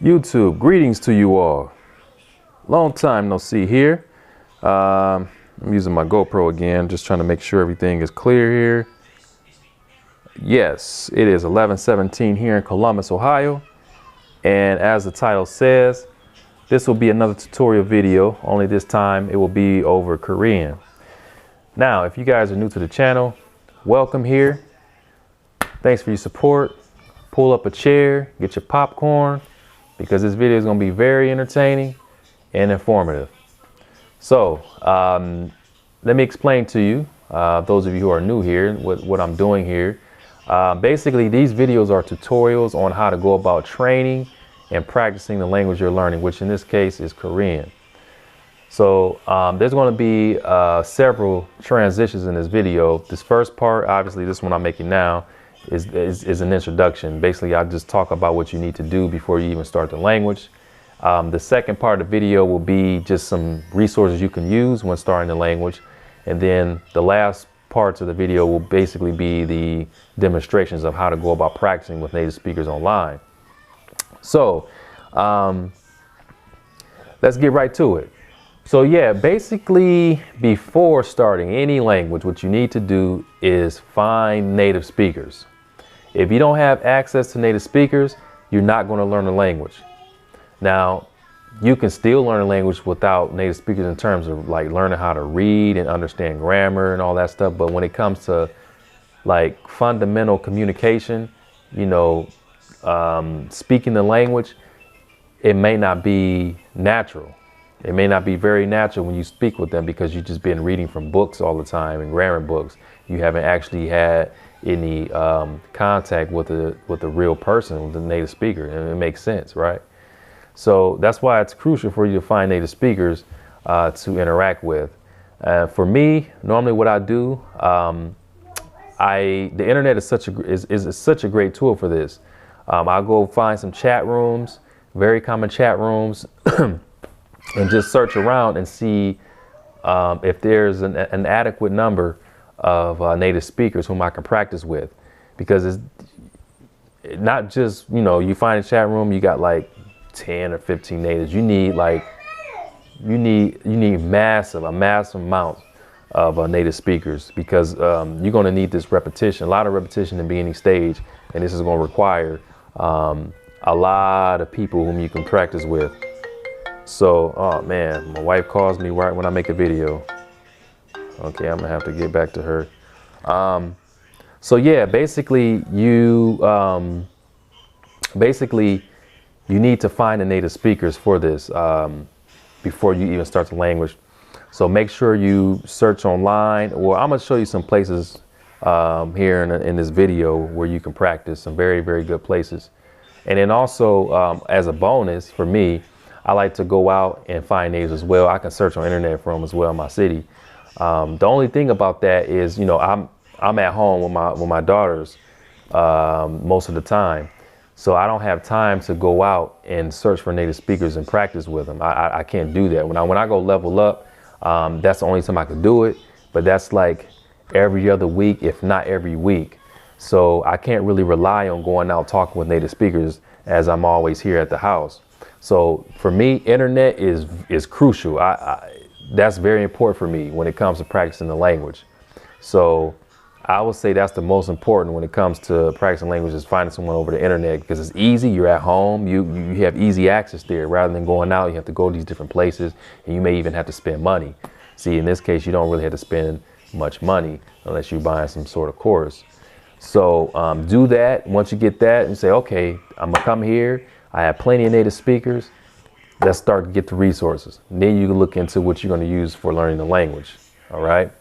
YouTube, greetings to you all. Long time no see here. I'm using my GoPro again, just trying to make sure everything is clear here. Yes, it is 11:17 here in Columbus, Ohio. And as the title says, this will be another tutorial video, only this time it will be over Korean. Now, if you guys are new to the channel, welcome here. Thanks for your support. Pull up a chair, get your popcorn, because this video is going to be very entertaining and informative. So let me explain to you, those of you who are new here, what I'm doing here. Basically, these videos are tutorials on how to go about training and practicing the language you're learning, which in this case is Korean. So there's going to be several transitions in this video. This first part, obviously this one I'm making now, is an introduction. Basically, I just talk about what you need to do before you even start the language. The second part of the video will be just some resources you can use when starting the language. And then the last parts of the video will basically be the demonstrations of how to go about practicing with native speakers online. So let's get right to it. So yeah, basically before starting any language, what you need to do is find native speakers. If you don't have access to native speakers, you're not going to learn the language. Now, you can still learn a language without native speakers in terms of like learning how to read and understand grammar and all that stuff. But when it comes to like fundamental communication, you know, speaking the language, it may not be natural. It may not be very natural when you speak with them because you've just been reading from books all the time and grammar books. You haven't actually had any contact with a real person, with a native speaker, and it makes sense, right? So that's why it's crucial for you to find native speakers to interact with. For me, normally what I do, the internet is such a great tool for this. I'll go find some chat rooms, very common chat rooms, and just search around and see if there's an adequate number of native speakers whom I can practice with. Because it's not just, you know, you find a chat room, you got like 10 or 15 natives. You need a massive amount of native speakers, because you're going to need this repetition, a lot of repetition in the beginning stage, and this is going to require a lot of people whom you can practice with. So, oh man, my wife calls me right when I make a video. Okay, I'm gonna have to get back to her. So yeah, basically you need to find the native speakers for this before you even start the language. So make sure you search online, or I'm gonna show you some places here in this video where you can practice, some very, very good places. And then also as a bonus for me, I like to go out and find natives as well. I can search on internet for them as well in my city. The only thing about that is, you know, I'm at home with my daughters most of the time. So I don't have time to go out and search for native speakers and practice with them. I can't do that. When I go level up, that's the only time I can do it. But that's like every other week, if not every week. So I can't really rely on going out talking with native speakers as I'm always here at the house. So for me, internet is crucial. That's very important for me when it comes to practicing the language. So I would say that's the most important when it comes to practicing language, is finding someone over the internet, because it's easy. You're at home. You have easy access there. Rather than going out, you have to go to these different places, and you may even have to spend money. See, in this case, you don't really have to spend much money unless you're buying some sort of course. So do that. Once you get that, and say, okay, I'm gonna come here. I have plenty of native speakers. Let's start to get the resources. And then you can look into what you're going to use for learning the language. All right.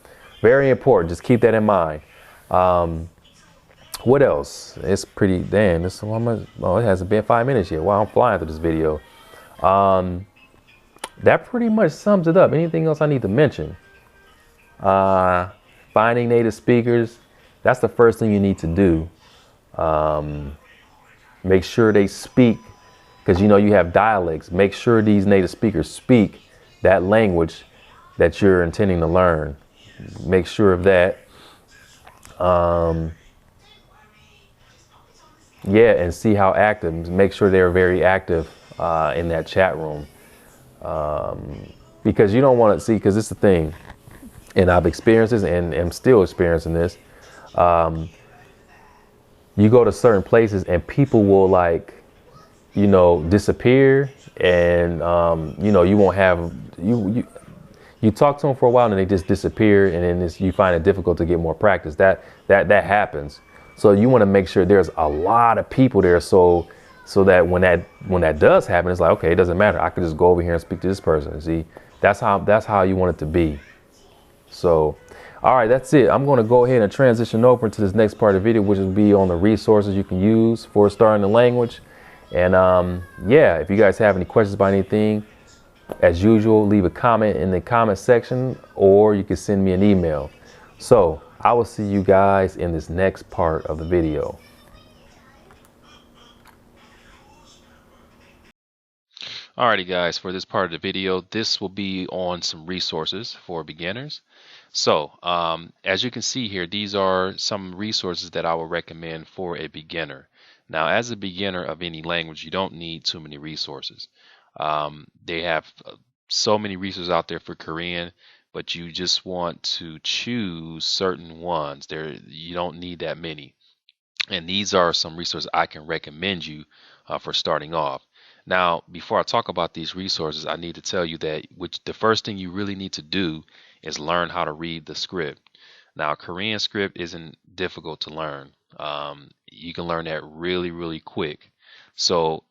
Very important. Just keep that in mind. What else? It's pretty, damn, it hasn't been 5 minutes yet. Wow, I'm flying through this video. That pretty much sums it up. Anything else I need to mention? Finding native speakers. That's the first thing you need to do. Make sure they speak, because you know you have dialects. Make sure these native speakers speak that language that you're intending to learn. Make sure of that. Yeah, and see how active. Make sure they're very active in that chat room, because you don't want to see, because it's the thing, and I've experienced this and am still experiencing this. You go to certain places and people will like, disappear, and you won't have you talk to them for a while and they just disappear, and then you find it difficult to get more practice. That happens. So you want to make sure there's a lot of people there, so that when that does happen, it's like, okay, it doesn't matter. I could just go over here and speak to this person. See, that's how you want it to be. So, all right, that's it. I'm going to go ahead and transition over to this next part of the video, which will be on the resources you can use for starting the language. And yeah, if you guys have any questions about anything, as usual, leave a comment in the comment section, or you can send me an email. So I will see you guys in this next part of the video. Alrighty guys, for this part of the video, this will be on some resources for beginners. So as you can see here, these are some resources that I would recommend for a beginner. Now, as a beginner of any language, you don't need too many resources. They have so many resources out there for Korean, but you just want to choose certain ones. You don't need that many. And these are some resources I can recommend you for starting off. Now, before I talk about these resources, I need to tell you that the first thing you really need to do is learn how to read the script. Now, Korean script isn't difficult to learn. You can learn that really, really quick. So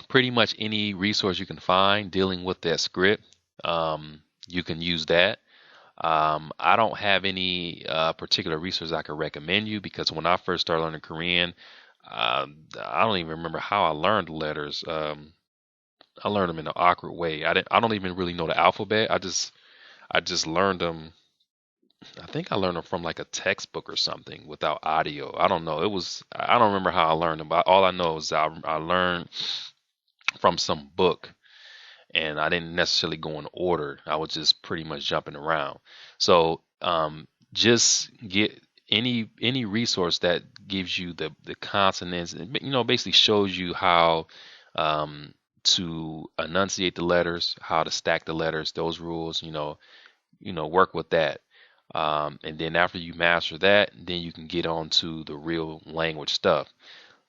pretty much any resource you can find dealing with that script, you can use that. I don't have any particular resource I could recommend you, because when I first started learning Korean, I don't even remember how I learned the letters. I learned them in an awkward way. I don't even really know the alphabet. I just learned them. I think I learned them from like a textbook or something without audio. I don't know. I don't remember how I learned them, but all I know is I learned from some book, and I didn't necessarily go in order. I was just pretty much jumping around. So just get any resource that gives you the consonants, and basically shows you how to enunciate the letters, how to stack the letters, those rules. Work with that. And then after you master that, then you can get on to the real language stuff.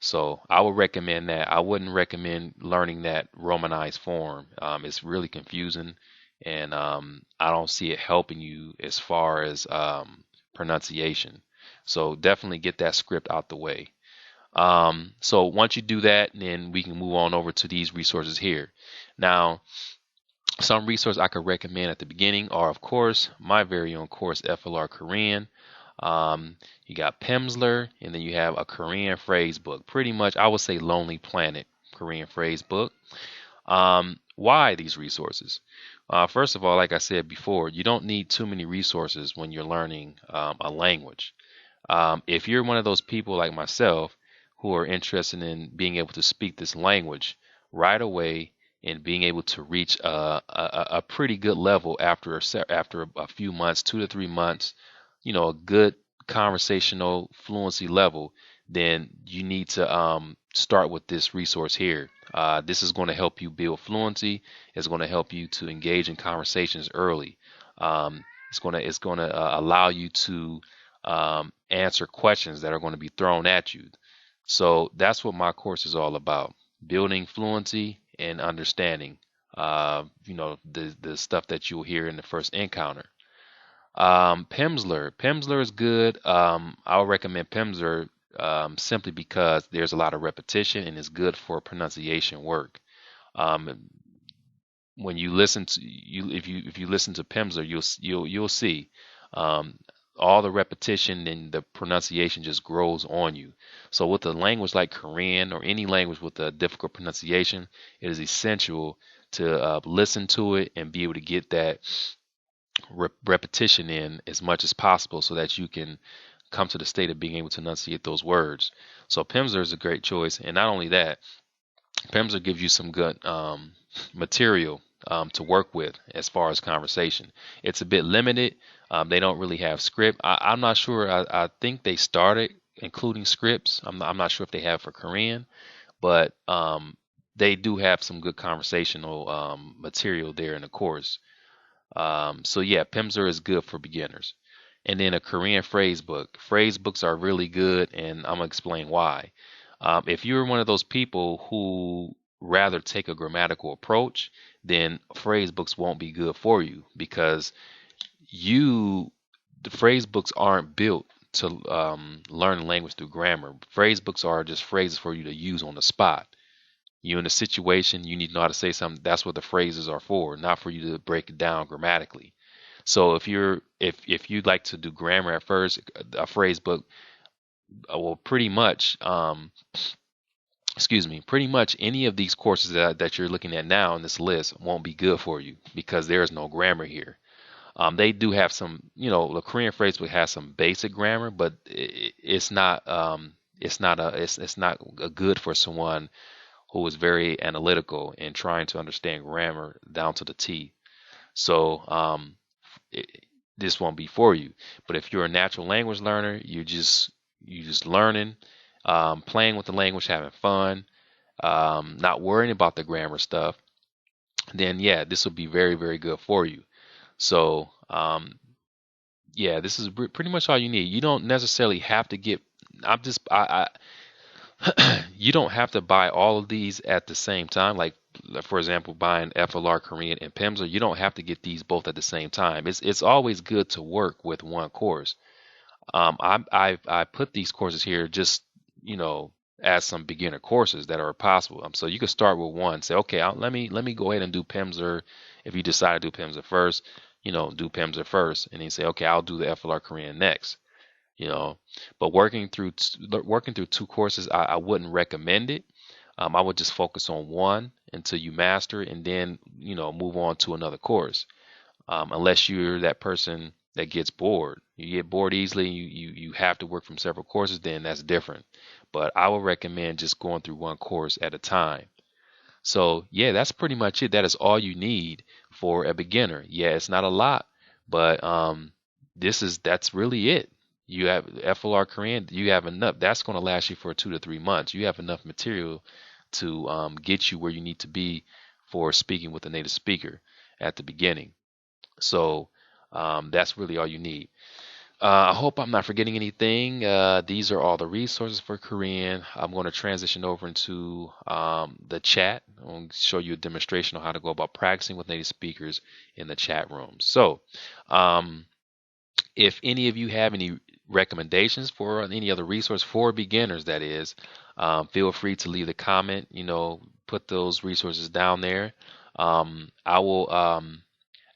So I would recommend that. I wouldn't recommend learning that Romanized form. It's really confusing, and I don't see it helping you as far as pronunciation. So definitely get that script out the way. So once you do that, then we can move on over to these resources here. Now, some resources I could recommend at the beginning are, of course, my very own course, FLR Korean. You got Pimsleur, and then you have a Korean phrase book. Pretty much, I would say Lonely Planet Korean phrase book. Why these resources? First of all, like I said before, you don't need too many resources when you're learning a language. If you're one of those people like myself who are interested in being able to speak this language right away and being able to reach a pretty good level after a few months, 2 to 3 months, a good conversational fluency level, then you need to start with this resource here. This is going to help you build fluency. It's going to help you to engage in conversations early. It's going to allow you to answer questions that are going to be thrown at you. So that's what my course is all about: building fluency and understanding. The stuff that you'll hear in the first encounter. Pimsleur is good. I would recommend Pimsleur simply because there's a lot of repetition and it's good for pronunciation work. When you listen to if you listen to Pimsleur, you'll see all the repetition and the pronunciation just grows on you. So with a language like Korean or any language with a difficult pronunciation, it is essential to listen to it and be able to get that repetition in as much as possible so that you can come to the state of being able to enunciate those words. So Pimsleur is a great choice. And not only that, Pimsleur gives you some good material to work with as far as conversation. It's a bit limited. They don't really have script. I'm not sure. I think they started including scripts. I'm not sure if they have for Korean, but they do have some good conversational material there in the course. So yeah, Pimsleur is good for beginners. And then a Korean phrase book. Phrase books are really good, and I'm gonna explain why. If you're one of those people who rather take a grammatical approach, then phrase books won't be good for you because you the phrase books aren't built to learn language through grammar. Phrase books are just phrases for you to use on the spot. You're in a situation, you need to know how to say something. That's what the phrases are for, not for you to break it down grammatically. So if you'd like to do grammar at first, a phrase book will pretty much excuse me, pretty much any of these courses that you're looking at now in this list won't be good for you because there is no grammar here. They do have some, the Korean phrase book has some basic grammar, but it's not a good for someone who is very analytical and trying to understand grammar down to the T. So it, this won't be for you. But if you're a natural language learner, you just learning, playing with the language, having fun, not worrying about the grammar stuff, then yeah, this will be very, very good for you. So yeah, this is pretty much all you need. You don't necessarily have to get. I'm just you don't have to buy all of these at the same time. Like for example, buying FLR Korean and Pimsleur, you don't have to get these both at the same time. It's always good to work with one course. I put these courses here just you know as some beginner courses that are possible. So you can start with one. Say, okay, let me go ahead and do Pimsleur. If you decide to do Pimsleur first, do Pimsleur first, and then say, okay, I'll do the FLR Korean next. You know, but working through two courses, I wouldn't recommend it. I would just focus on one until you master it, and then move on to another course. Unless you're that person that gets bored. You get bored easily, you have to work from several courses, then that's different. But I would recommend just going through one course at a time. So yeah, that's pretty much it. That is all you need for a beginner. Yeah, it's not a lot, but that's really it. You have FLR Korean, you have enough. That's going to last you for 2 to 3 months. You have enough material to get you where you need to be for speaking with a native speaker at the beginning. So that's really all you need. I hope I'm not forgetting anything. These are all the resources for Korean. I'm going to transition over into the chat. I'm going to show you a demonstration on how to go about practicing with native speakers in the chat room. So if any of you have any recommendations for any other resource for beginners, that is, feel free to leave the comment, put those resources down there. I will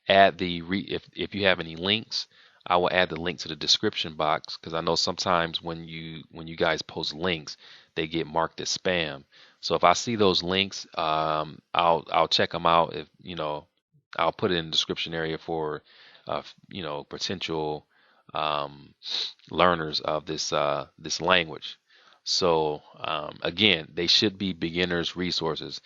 add if you have any links, I will add the link to the description box because I know sometimes when you guys post links, they get marked as spam. So if I see those links, I'll check them out. If I'll put it in the description area for potential learners of this language. So again, they should be beginners resources.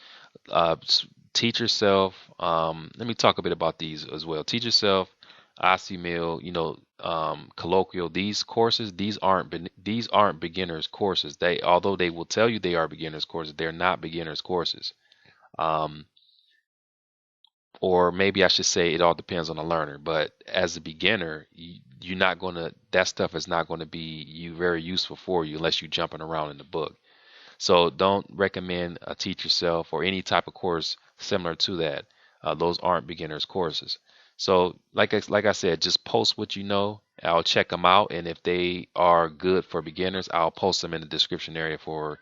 Teach yourself. Let me talk a bit about these as well. Teach yourself, ICMail, colloquial. These courses, these aren't beginners courses. Although they will tell you they are beginners courses, they're not beginners courses. Um, or maybe I should say it all depends on the learner. But as a beginner, you're not gonna. That stuff is not going to be very useful for you unless you're jumping around in the book. So don't recommend a Teach Yourself or any type of course similar to that. Those aren't beginners courses. So like I said, just post what you know. I'll check them out, and if they are good for beginners, I'll post them in the description area for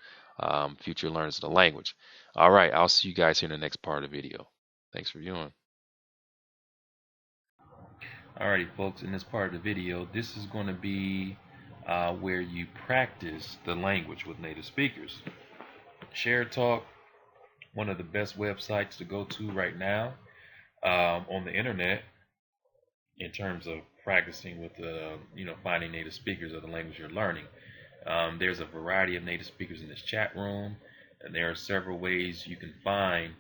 future learners of the language. All right, I'll see you guys here in the next part of the video. Thanks for viewing. Alrighty, folks, in this part of the video, this is going to be where you practice the language with native speakers. Share Talk, one of the best websites to go to right now on the internet in terms of practicing with finding native speakers of the language you're learning. There's a variety of native speakers in this chat room, and there are several ways you can find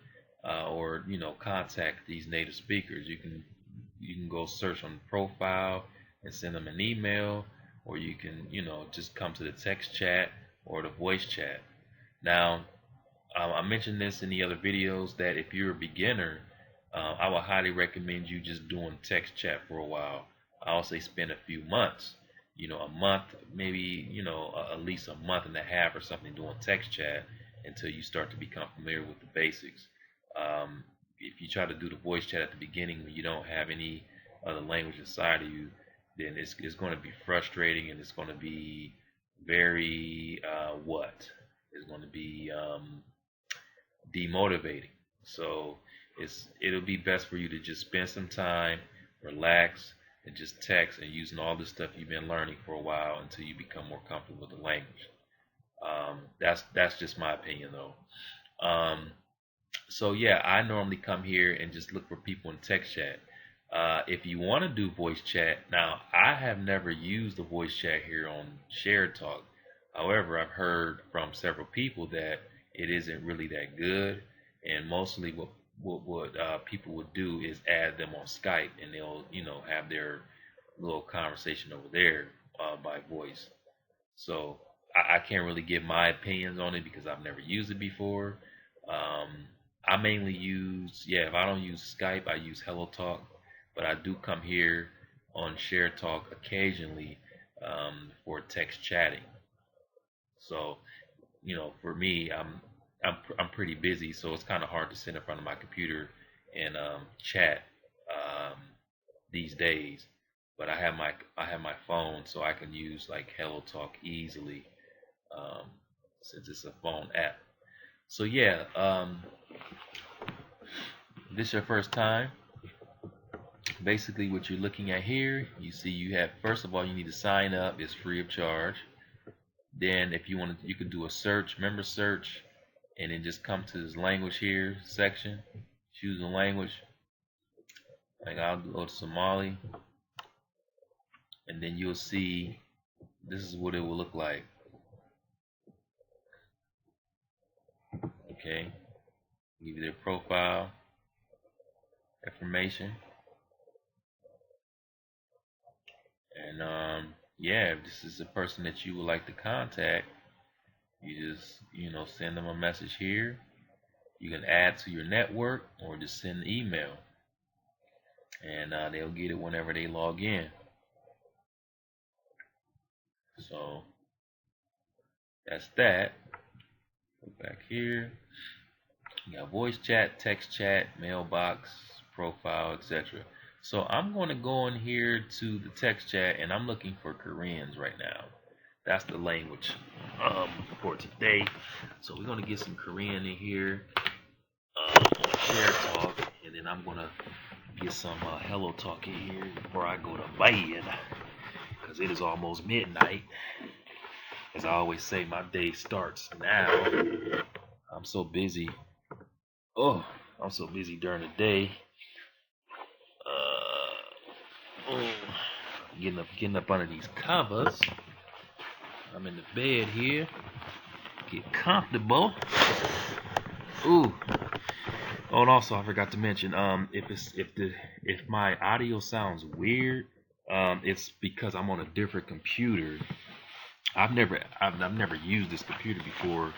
or contact these native speakers. You can go search on the profile and send them an email, or you can just come to the text chat or the voice chat. Now, I mentioned this in the other videos that if you're a beginner, I would highly recommend you just doing text chat for a while. I would say spend a few months, a month, maybe, at least a month and a half or something doing text chat until you start to become familiar with the basics. If you try to do the voice chat at the beginning when you don't have any other language inside of you, then it's going to be frustrating, and it's going to be very it's going to be demotivating. So it'll be best for you to just spend some time, relax, and just text and using all the stuff you've been learning for a while until you become more comfortable with the language. That's just my opinion though. So yeah, I normally come here and just look for people in text chat. If you want to do voice chat, now I have never used the voice chat here on Shared Talk. However, I've heard from several people that it isn't really that good, and mostly what people would do is add them on Skype, and they'll have their little conversation over there by voice. So I can't really give my opinions on it because I've never used it before. I mainly use, yeah, if I don't use Skype, I use Hello Talk, but I do come here on Share Talk occasionally for text chatting. So, for me, I'm pretty busy, so it's kind of hard to sit in front of my computer and chat um, these days. But I have my phone, so I can use like Hello Talk easily um, since it's a phone app. So yeah, this your first time. Basically, what you're looking at here, you see you have, first of all, you need to sign up. It's free of charge. Then if you want to, you can do a search, member search, and then just come to this language here section, choose a language. Like I'll go to Somali, and then you'll see this is what it will look like. Okay, give you their profile information, and yeah, if this is a person that you would like to contact, you just send them a message here. You can add to your network or just send an email, and they'll get it whenever they log in. So that's that. Go back here. You got voice chat, text chat, mailbox, profile, etc. So I'm going to go in here to the text chat, and I'm looking for Koreans right now. That's the language for today. So we're going to get some Korean in here on Share Talk, and then I'm going to get some Hello Talk in here before I go to bed, because it is almost midnight. As I always say, my day starts now. I'm so busy. Oh, I'm so busy during the day. Oh, getting up under these covers. I'm in the bed here. Get comfortable. Ooh. Oh, and also I forgot to mention, if my audio sounds weird, it's because I'm on a different computer. I've never used this computer before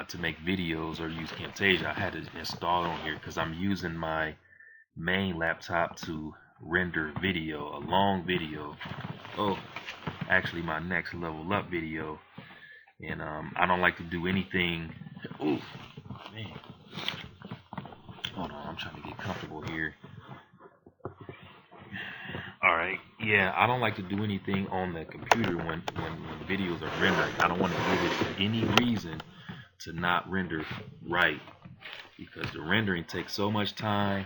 to make videos or use Camtasia. I had to install it on here because I'm using my main laptop to render video, a long video. Oh, actually my next level up video. And I don't like to do anything. Oh, man. Hold on, I'm trying to get comfortable here. Alright, yeah, I don't like to do anything on the computer when videos are rendering. I don't want to give it any reason to not render right, because the rendering takes so much time,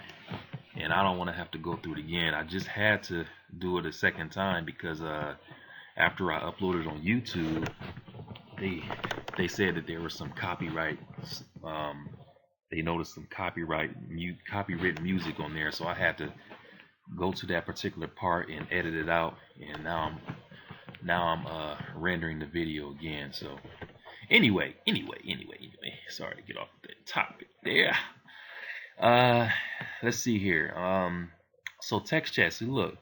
and I don't want to have to go through it again. I just had to do it a second time because after I uploaded on YouTube, they said that there was some copyright. They noticed some copywritten music on there, so I had to go to that particular part and edit it out, and now I'm rendering the video again. So anyway, sorry to get off the topic there. Let's see here. So text chat. See, look,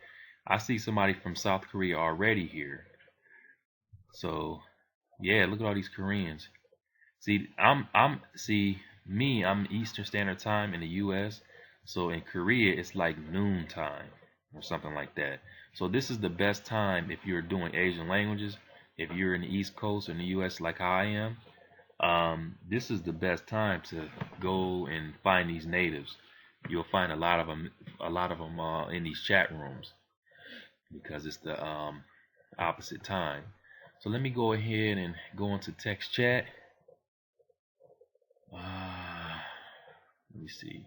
I see somebody from South Korea already here. So yeah, look at all these Koreans. I'm Eastern Standard Time in the US. So in Korea it's like noon time or something like that. So this is the best time if you're doing Asian languages. If you're in the East Coast or in the US like how I am, this is the best time to go and find these natives. You'll find a lot of them in these chat rooms because it's the opposite time. So let me go ahead and go into text chat. Let me see.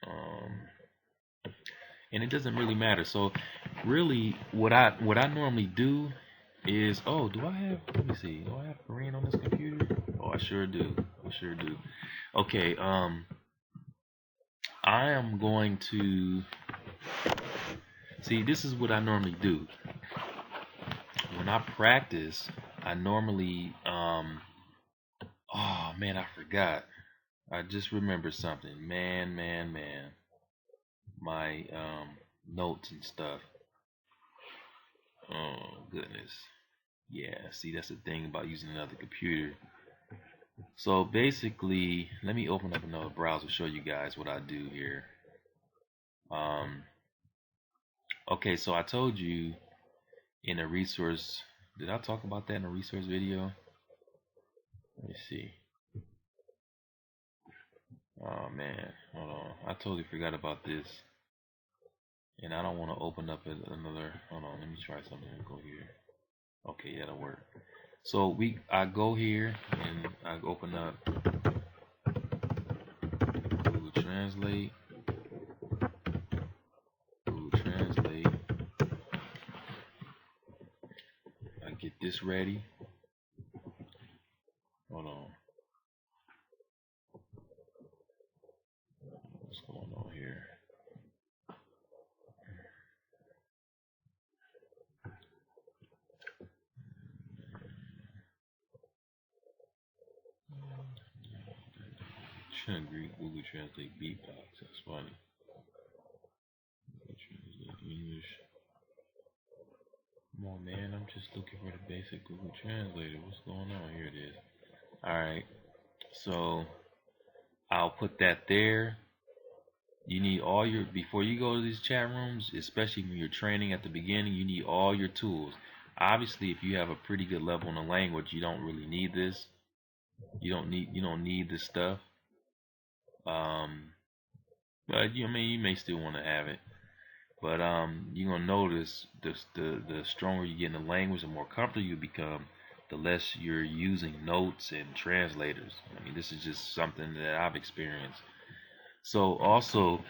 Um, and it doesn't really matter. So really, what I normally do is, oh, do I have? Let me see. Do I have Korean on this computer? Oh, I sure do. I sure do. Okay. I am going to see. This is what I normally do. When I practice, I normally oh man, I forgot. I just remembered something. Man. My notes and stuff. Oh goodness. Yeah, see that's the thing about using another computer. So basically, let me open up another browser show you guys what I do here. Um okay, so I told you in a resource, did I talk about that in a resource video? Let me see. Oh man, hold on. I totally forgot about this. And I don't want to open up another. Hold on, let me try something and go here. Okay, that'll work. So I go here and I open up Google Translate. Google Translate. I get this ready. Hold on. What's going on here? Shouldn't agree Google Translate beatbox. That's funny. Google Translate English. Come on, man. I'm just looking for the basic Google Translator. What's going on? Here it is. All right. So I'll put that there. You need all your, before you go to these chat rooms, especially when you're training at the beginning, you need all your tools. Obviously, if you have a pretty good level in the language, you don't really need this. You don't need this stuff. Um, but you may still want to have it. But you're gonna notice the stronger you get in the language, the more comfortable you become, the less you're using notes and translators. I mean, this is just something that I've experienced. So also,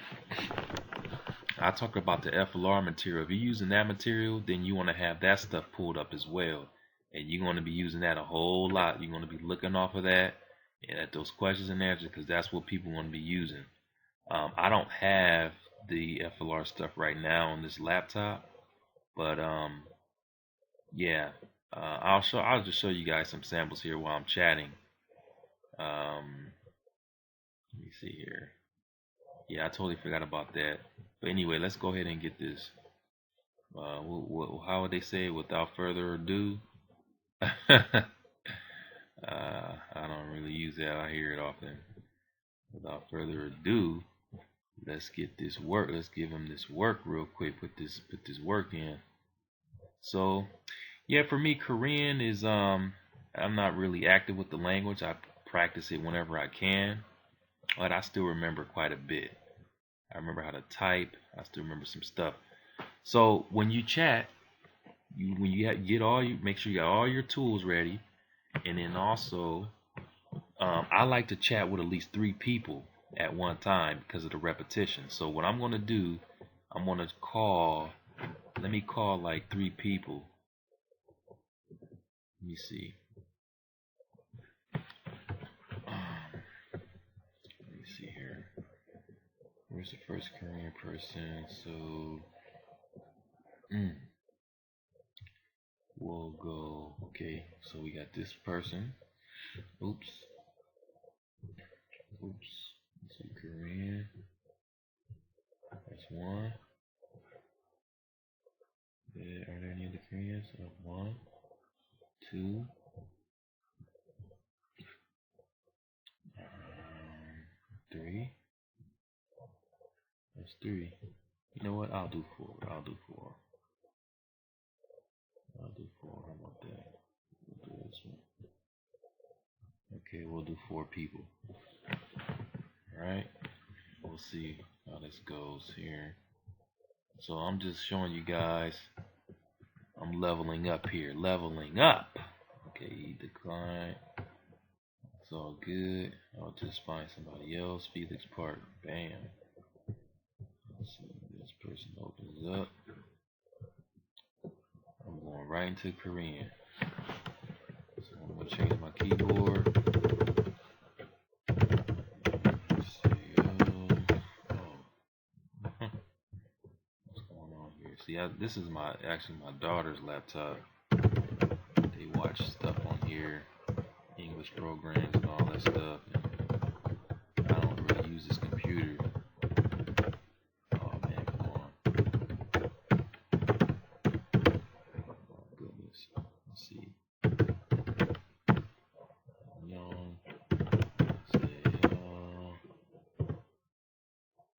I talk about the FLR material. If you're using that material, then you want to have that stuff pulled up as well. And you're going to be using that a whole lot. You're going to be looking off of that and at those questions and answers because that's what people want to be using. I don't have the FLR stuff right now on this laptop, but yeah, I'll just show you guys some samples here while I'm chatting. Let me see here. Yeah, I totally forgot about that. But anyway, let's go ahead and get this. How would they say it? Without further ado? I don't really use that. I hear it often. Without further ado, let's get this work. Let's give him this work real quick. Put this work in. So, yeah, for me, Korean is I'm not really active with the language. I practice it whenever I can, but I still remember quite a bit. I remember how to type. I still remember some stuff. So when you chat, when you get all you make sure you got all your tools ready, and then also I like to chat with at least 3 people at one time because of the repetition. So what I'm gonna do, I'm gonna call. Let me call like 3 people. Let me see. Let me see here. Where's the first Korean person? So we'll go. Okay, so we got this person. Oops. Let's see, Korean. That's one. Are there any other Koreans? One. 2, 3. That's 3. You know what? I'll do 4. I'll do 4. How about that? We'll do this one. Okay, we'll do 4 people. Alright. We'll see how this goes here. So I'm just showing you guys I'm leveling up here. Leveling up. Okay, decline. It's all good. I'll just find somebody else. Felix Park. Bam. Let's see. This person opens up. I'm going right into Korean. So I'm going to change my keyboard. Let's see. What's going on here? See, this is actually my daughter's laptop. They watch stuff on here, English programs and all that stuff. And I don't really use this computer. Oh man, come on. Oh goodness. Let's see. Young.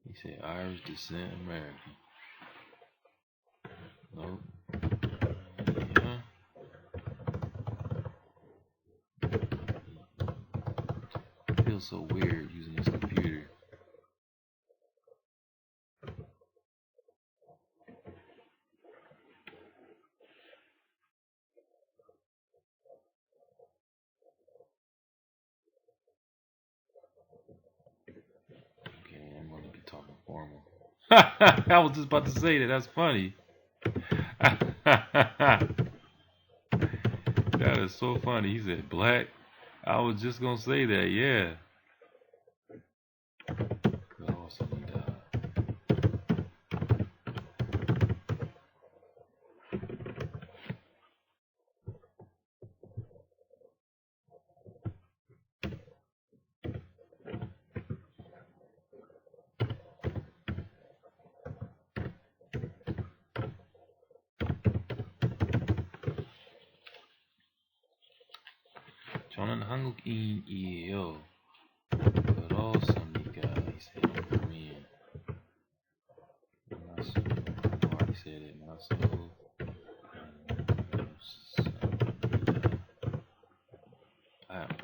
He said Irish descent American. Nope. Yeah. It feels so weird using this computer. Okay, I'm gonna be talking formal. I was just about to say that. That's funny. That is so funny. He said black. I was just gonna say that. Yeah. 저는 한국인이에요. 그렇습니까? He said in Korean. I said it.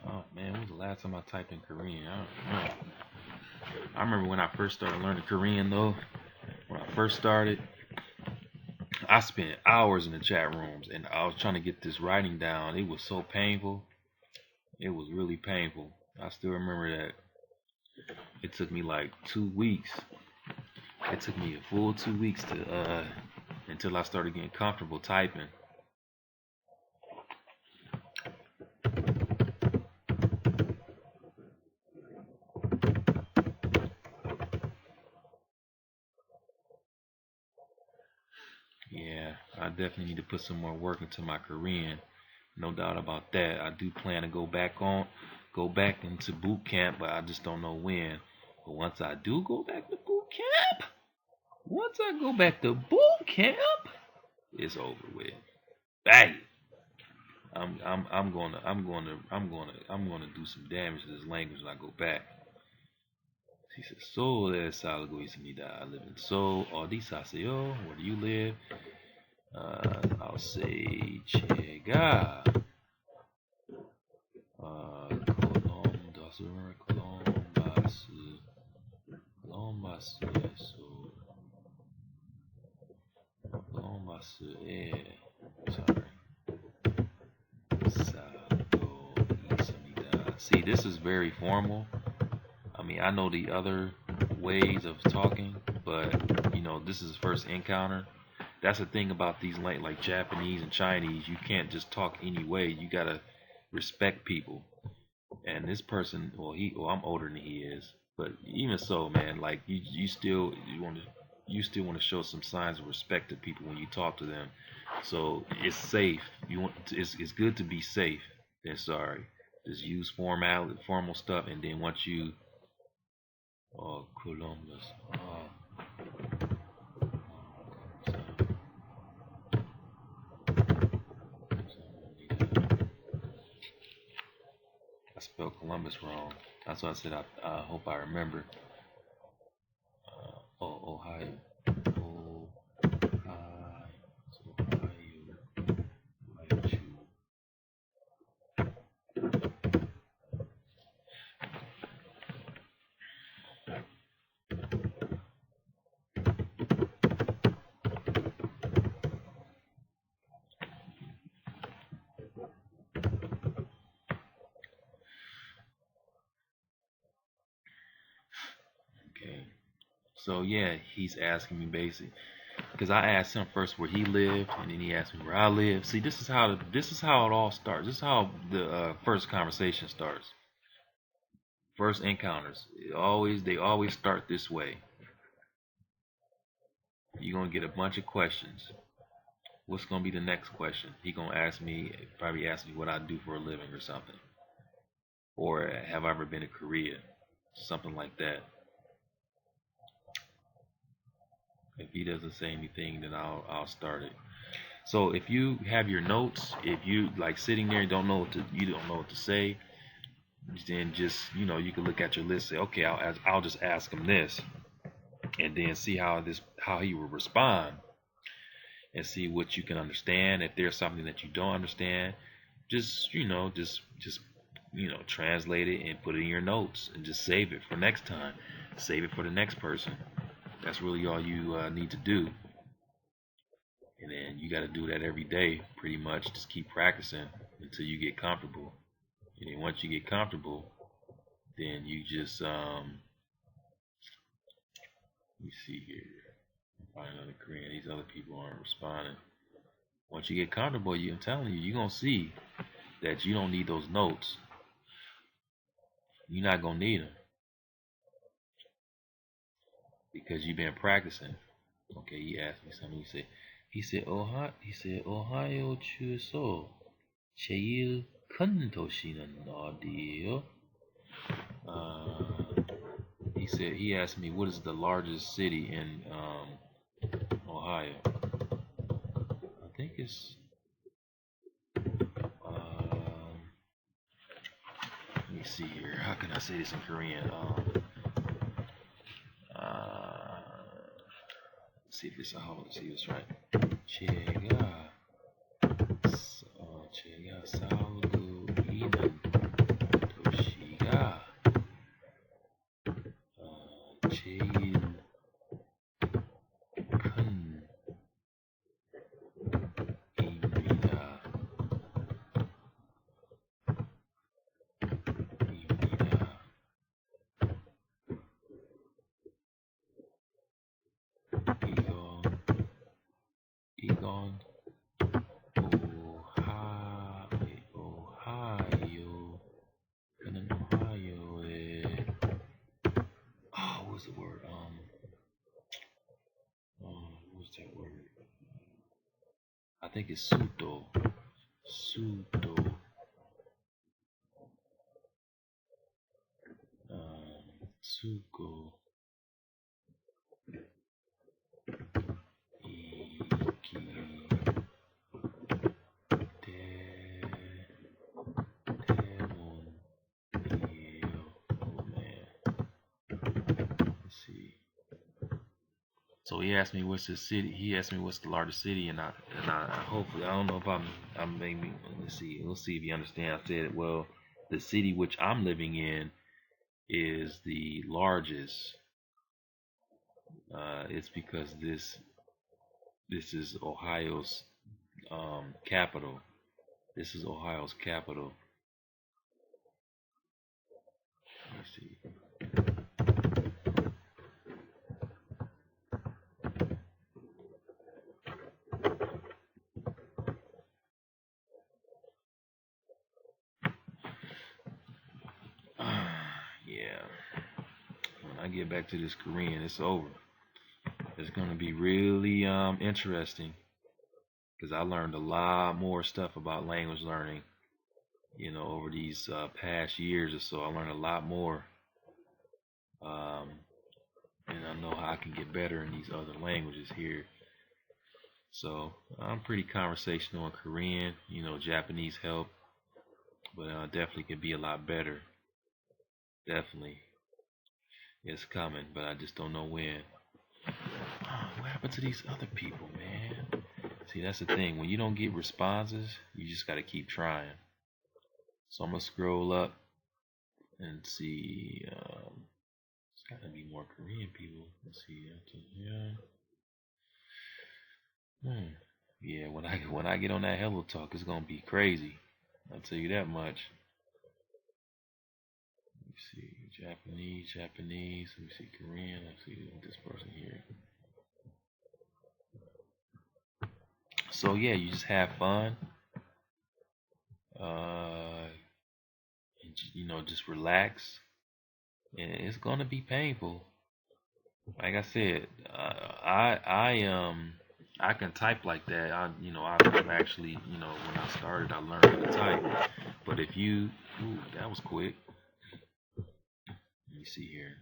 Oh man, when was the last time I typed in Korean? I don't know. I remember when I first started learning Korean though. When I first started, I spent hours in the chat rooms and I was trying to get this writing down. It was so painful. It was really painful. I still remember that. It took me like 2 weeks. It took me a full 2 weeks to until I started getting comfortable typing. Yeah, I definitely need to put some more work into my Korean. No doubt about that. I do plan to go back into boot camp, but I just don't know when. But once I do go back to boot camp, it's over with. Bang! I'm gonna do some damage to this language when I go back. He said, Seoul에 살고 있습니다. I live in Seoul. 어디 사세요? Where do you live? I'll say 제가 콜럼버스에 살고 있습니다. See, this is very formal. I mean, I know the other ways of talking, but you know, this is the first encounter. That's the thing about these like Japanese and Chinese. You can't just talk any way. You gotta respect people. And this person, well, I'm older than he is, but even so, man, like you still want to show some signs of respect to people when you talk to them. So it's safe. It's good to be safe. Then sorry, just use formal stuff, and then once you Columbus. Columbus wrong. That's why I said I hope I remember. Ohio. Okay. So yeah, he's asking me basically because I asked him first where he lived, and then he asked me where I live. See, this is how it all starts. This is how the first conversation starts. First encounters. They always start this way. You're gonna get a bunch of questions. What's gonna be the next question? He gonna probably ask me what I do for a living or something, or have I ever been to Korea, something like that. If he doesn't say anything, then I'll start it. So if you have your notes, if you like sitting there and you don't know what to say, then just you can look at your list, say, okay, I'll just ask him this, and then see how he will respond, and see what you can understand. If there's something that you don't understand, just translate it and put it in your notes, and just save it for next time. Save it for the next person. That's really all you need to do. And then you got to do that every day, pretty much. Just keep practicing until you get comfortable. And then once you get comfortable, then you just let me see here. Find another Korean. These other people aren't responding. Once you get comfortable, I'm telling you, you're gonna see that you don't need those notes. You're not gonna need them because you've been practicing. Okay, he asked me something. Ohio 주에서 제일 큰 도시는 어디예요? He asked me what is the largest city in Ohio. I think it's let me see here. How can I say this in Korean? See if it's right. 제가 살고 있는 도시가 제일 큰 입니다. 이건 오하이오의 what's the word? What's that word? I think it's sudo. Sudo. Sugo. So he asked me what's the city. He asked me what's the largest city, and I hopefully I don't know if I'm maybe let's see if you understand. I said, well, the city which I'm living in is the largest. It's because this is Ohio's capital. This is Ohio's capital. Let me see. Yeah. When I get back to this Korean, it's over. It's gonna be really interesting because I learned a lot more stuff about language learning. Over these past years or so, I learned a lot more, and I know how I can get better in these other languages here. So I'm pretty conversational in Korean. Japanese help, but definitely can be a lot better. definitely. It's coming, but I just don't know when. Oh, what happened to these other people, man? See, that's the thing. When you don't get responses, you just got to keep trying. So I'm going to scroll up and see. It's got to be more Korean people. Let's see. Yeah. Yeah, when I get on that Hello Talk, it's going to be crazy. I'll tell you that much. Let me see. Japanese. Let me see. Korean. Let's see this person here. So yeah, you just have fun. And, just relax. And it's gonna be painful. Like I said, I can type like that. I've actually, when I started, I learned how to type. But if you, ooh, that was quick. Let me see here.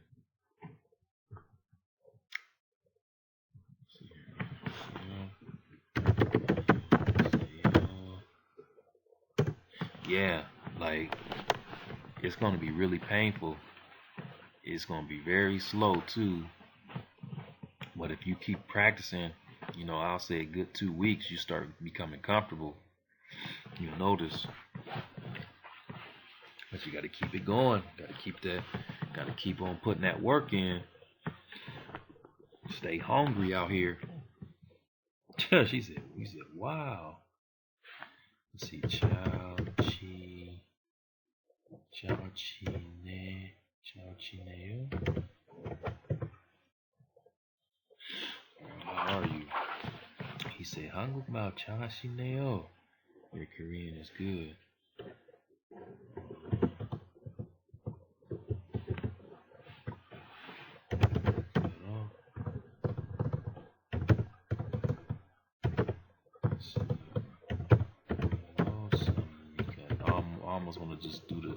Yeah, like it's gonna be really painful. It's gonna be very slow too. But if you keep practicing, I'll say a good 2 weeks, you start becoming comfortable. You'll notice. But you gotta keep it going. Gotta keep on putting that work in. Stay hungry out here. He said, wow. Let's see, Chao how are you? He said, 한국 말 잘하시네요. Your Korean is good. I almost want to just do the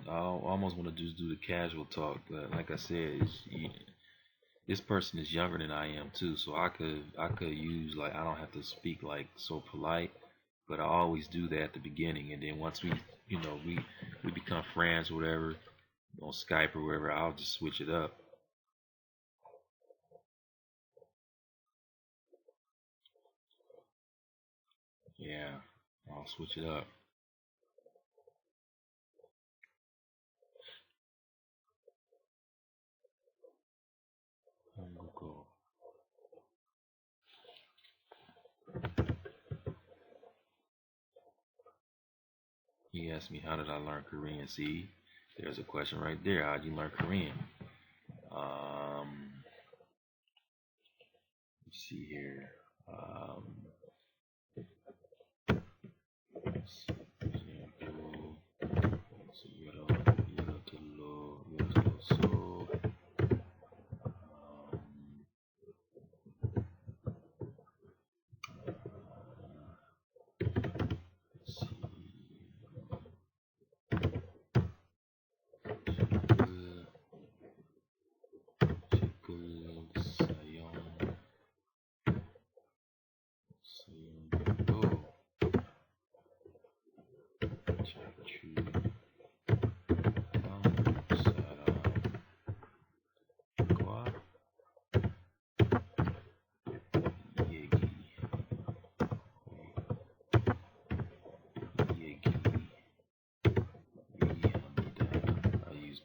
I almost want to just do the casual talk, but like I said, this person is younger than I am too, so I could use, like, I don't have to speak like so polite, but I always do that at the beginning, and then once we become friends or whatever on Skype or wherever, I'll just switch it up. Yeah, I'll switch it up. He asked me, how did I learn Korean? See, there's a question right there. How did you learn Korean? Let's see here.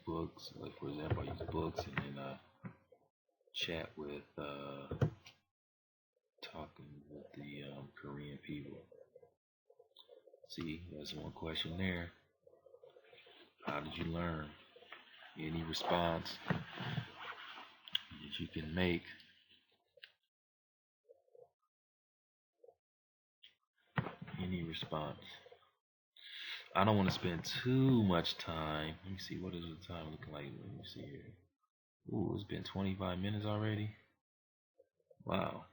Books, like for example, I use books, and then chat with talking with the Korean people. See, there's one question there. How did you learn? Any response that you can make? Any response? I don't want to spend too much time. Let me see, what is the time looking like? Let me see here. Ooh, it's been 25 minutes already. Wow.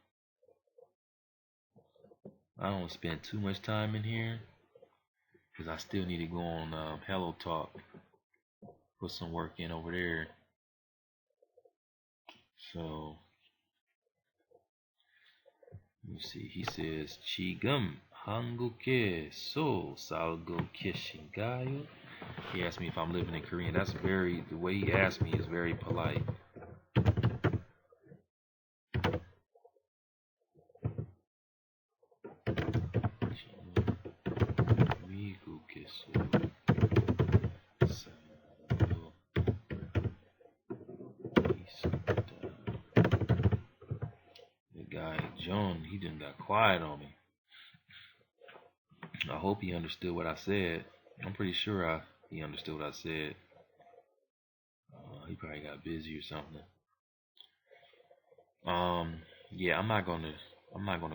I don't want to spend too much time in here because I still need to go on Hello Talk. Put some work in over there. So Let me see. He says, "지금 한국에서 살고 계신가요?" He asked me if I'm living in Korea. That's the way he asked me is very polite. 미국에서 살고 있습니다. The guy, John, he done got quiet on me. I hope he understood what I said. I'm pretty sure he understood what I said. He probably got busy or something. Yeah, I'm not gonna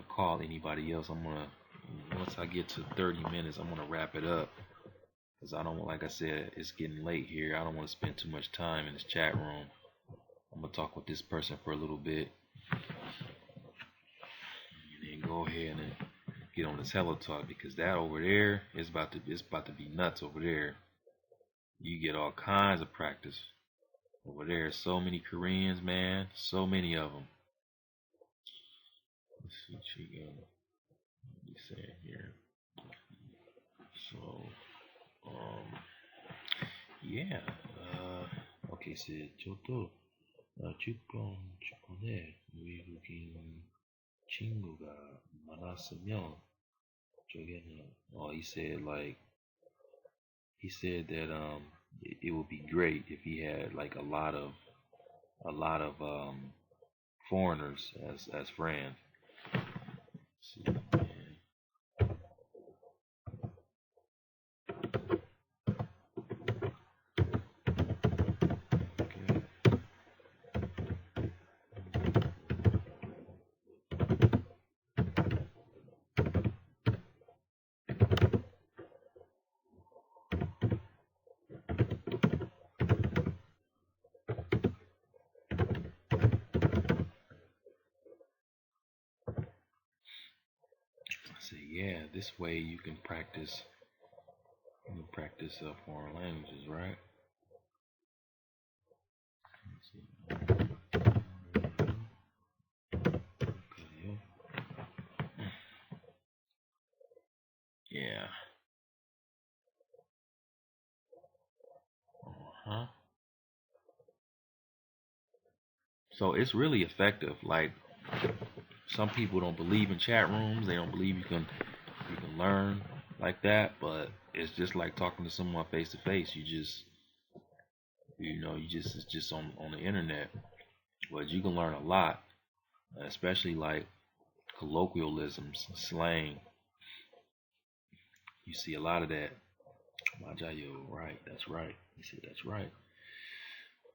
call anybody else. Once I get to 30 minutes, I'm gonna wrap it up. Cause I don't, like I said, it's getting late here. I don't want to spend too much time in this chat room. I'm gonna talk with this person for a little bit, and then go ahead and get on this Hello Talk, because that over there is about to be nuts over there. You get all kinds of practice over there. So many Koreans, man. So many of them. Let's see what you saying here. So, yeah. Okay, said 저도 주변에 외국인 친구가 많았으면 저게는 he said that it would be great if he had like a lot of foreigners as friends. Let's see. Yeah, this way you can practice foreign languages, right? Yeah. Uh-huh. So it's really effective. Like, some people don't believe in chat rooms. They don't believe you can learn like that, but it's just like talking to someone face to face. It's just on the internet. But you can learn a lot, especially like colloquialisms, slang. You see a lot of that. Majayo, right? That's right. He said that's right.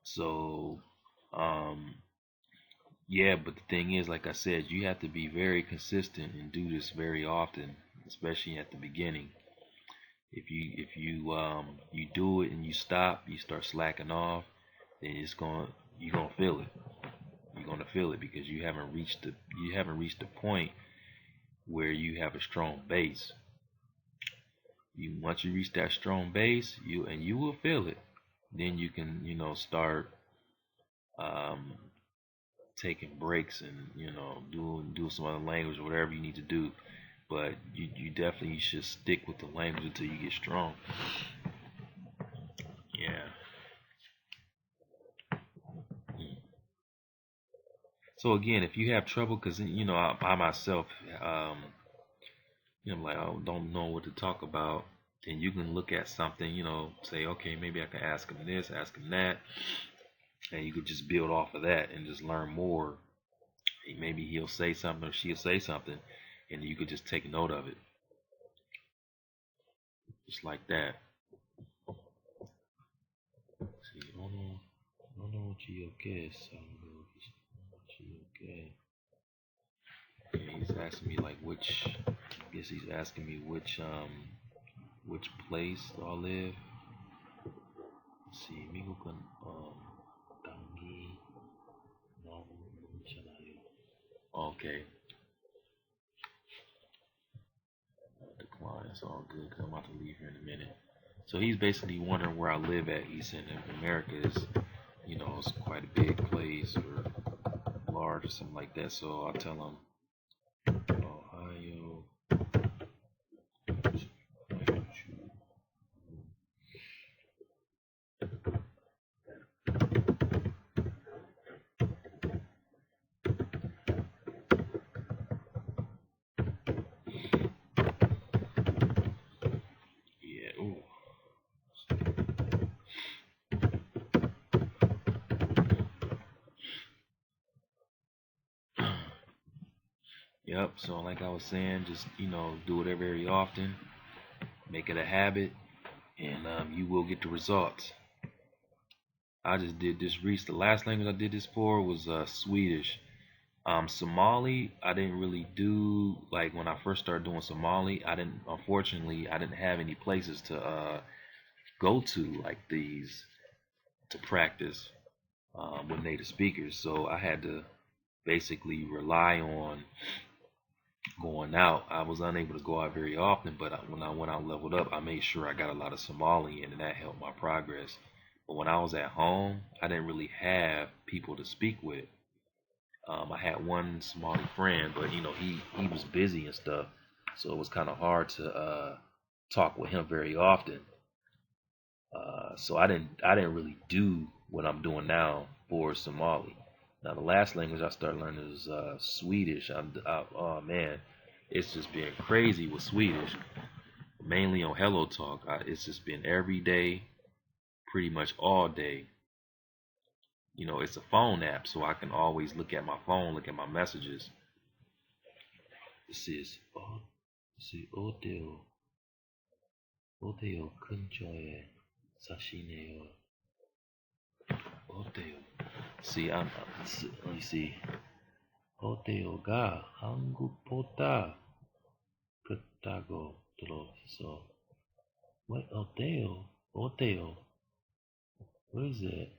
So, yeah, but the thing is, like I said, you have to be very consistent and do this very often, especially at the beginning. If you do it and you stop, you start slacking off, then you're gonna feel it. You're gonna feel it because you haven't reached the point where you have a strong base. Once you reach that strong base, you will feel it. Then you can start um, taking breaks and do some other language or whatever you need to do. But you definitely should stick with the language until you get strong. Yeah. So again, if you have trouble, because I myself, like I don't know what to talk about, then you can look at something, say, okay, maybe I can ask him this, ask him that, and you could just build off of that and just learn more. Maybe he'll say something or she'll say something, and you could just take note of it, just like that. See, okay, he's asking me like I guess he's asking me which place do I live. Let's see, 미국은 당기 너무 많잖아요. Okay. Decline. It's all good. I'm about to leave here in a minute. So he's basically wondering where I live at. He's in America is, it's quite a big place or large or something like that. So I'll tell him Ohio. Yeah. Ooh. Yep. So like I was saying, just do it very often. Make it a habit, and you will get the results. I just did this recently. The last language I did this for was Swedish. Somali, I didn't really do like when I first started doing Somali. Unfortunately, I didn't have any places to go to like these to practice with native speakers. So I had to basically rely on going out. I was unable to go out very often, but when I went out leveled up, I made sure I got a lot of Somali in, and that helped my progress. But when I was at home, I didn't really have people to speak with. I had one Somali friend, but he was busy and stuff, so it was kind of hard to talk with him very often. So I didn't really do what I'm doing now for Somali. Now the last language I started learning is Swedish. Oh man, it's just been crazy with Swedish, mainly on Hello Talk. It's just been every day, pretty much all day. It's a phone app, so I can always look at my phone, look at my messages. This is Odeo Kunjoye Sashineo Odeo. See, let me see. Odeo ga Hangupota Kutago Tro. So, what Odeo? Odeo. Where is it?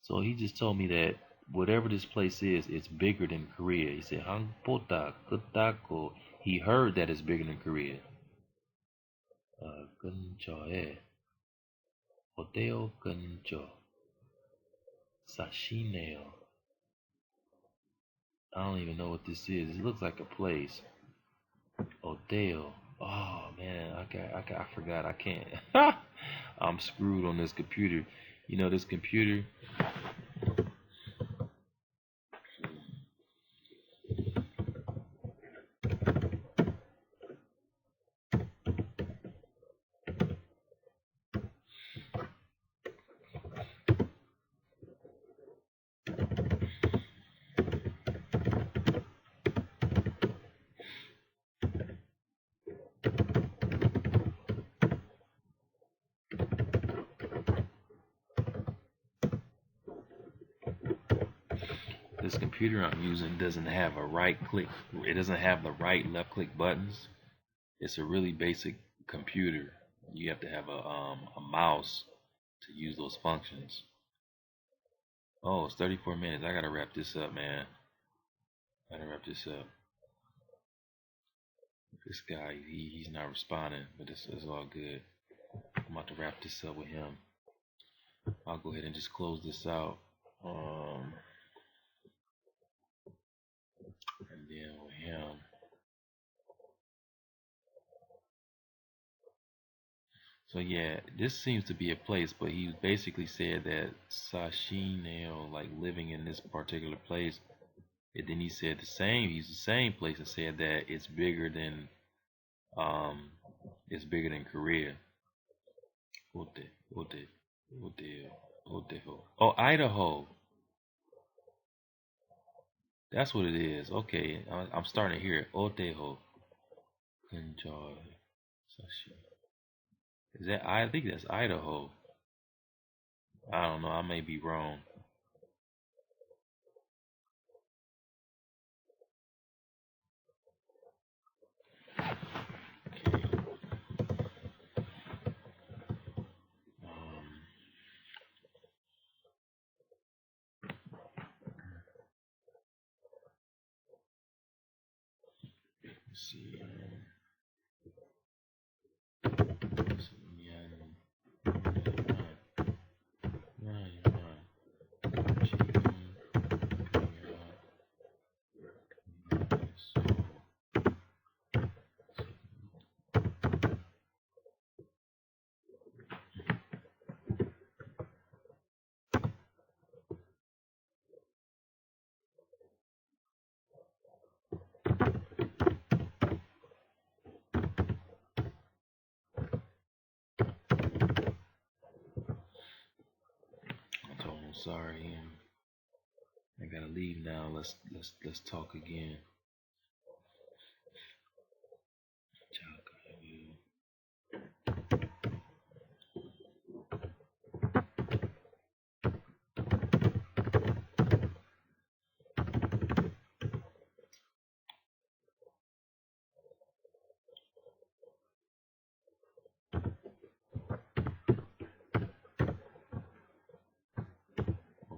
So he just told me that whatever this place is, it's bigger than Korea. He said Hangpota Kutago. He heard that it's bigger than Korea. Kunjoye. Odeo Kunjo. Sashineo. I don't even know what this is. It looks like a place. Odeo. Oh man, I forgot. I can't. I'm screwed on this computer. This computer. This computer I'm using doesn't have a right click. It doesn't have the right left click buttons. It's a really basic computer. You have to have a mouse to use those functions. Oh, it's 34 minutes. I gotta wrap this up, man. I gotta wrap this up. This guy, he's not responding, but it's all good. I'm about to wrap this up with him. I'll go ahead and just close this out. And then with him. So yeah, this seems to be a place, but he basically said that Sashineo, like living in this particular place, and then he said he's the same place, and said that um it's bigger than Korea. Ote, Ote, Ote, Oteho. Oh, Idaho. That's what it is. Okay, I'm starting to hear it. Oteho. Enjoy. Sashi. Is that I think that's Idaho. I don't know. I may be wrong. Um, let's see. sorry. I gotta leave now. Let's talk again.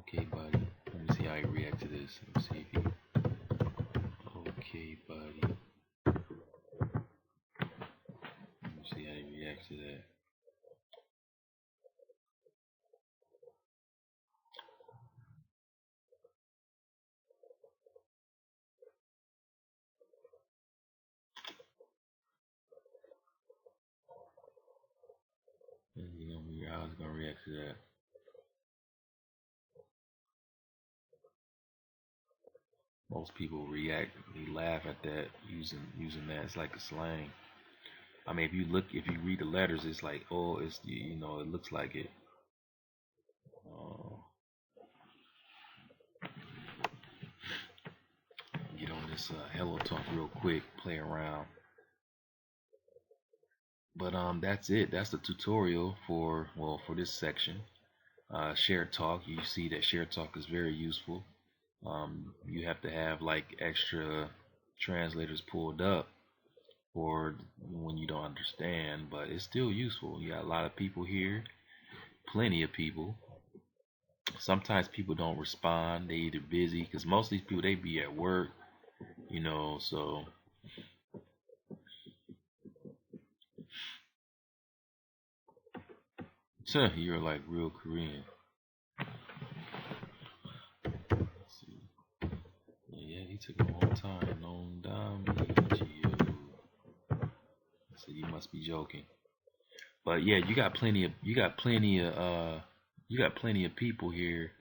Okay, buddy. Let me see how you react to this. Let me see if you. Okay, buddy. Let me see how you react to that. How is gonna react to that? Most people react. They laugh at that using that. It's like a slang. I mean, if you read the letters, it's like, oh, it's it looks like it. Uh, get on this Hello Talk real quick, play around. But that's it. That's the tutorial for this section. Shared talk. You see that shared talk is very useful. You have to have like extra translators pulled up for when you don't understand, but it's still useful. You got a lot of people here, plenty of people. Sometimes people don't respond. They either busy because most of these people they be at work, so you're like real Korean. Let's see. Yeah, he took a long time. Long time. So you must be joking. But yeah, you got plenty of people here.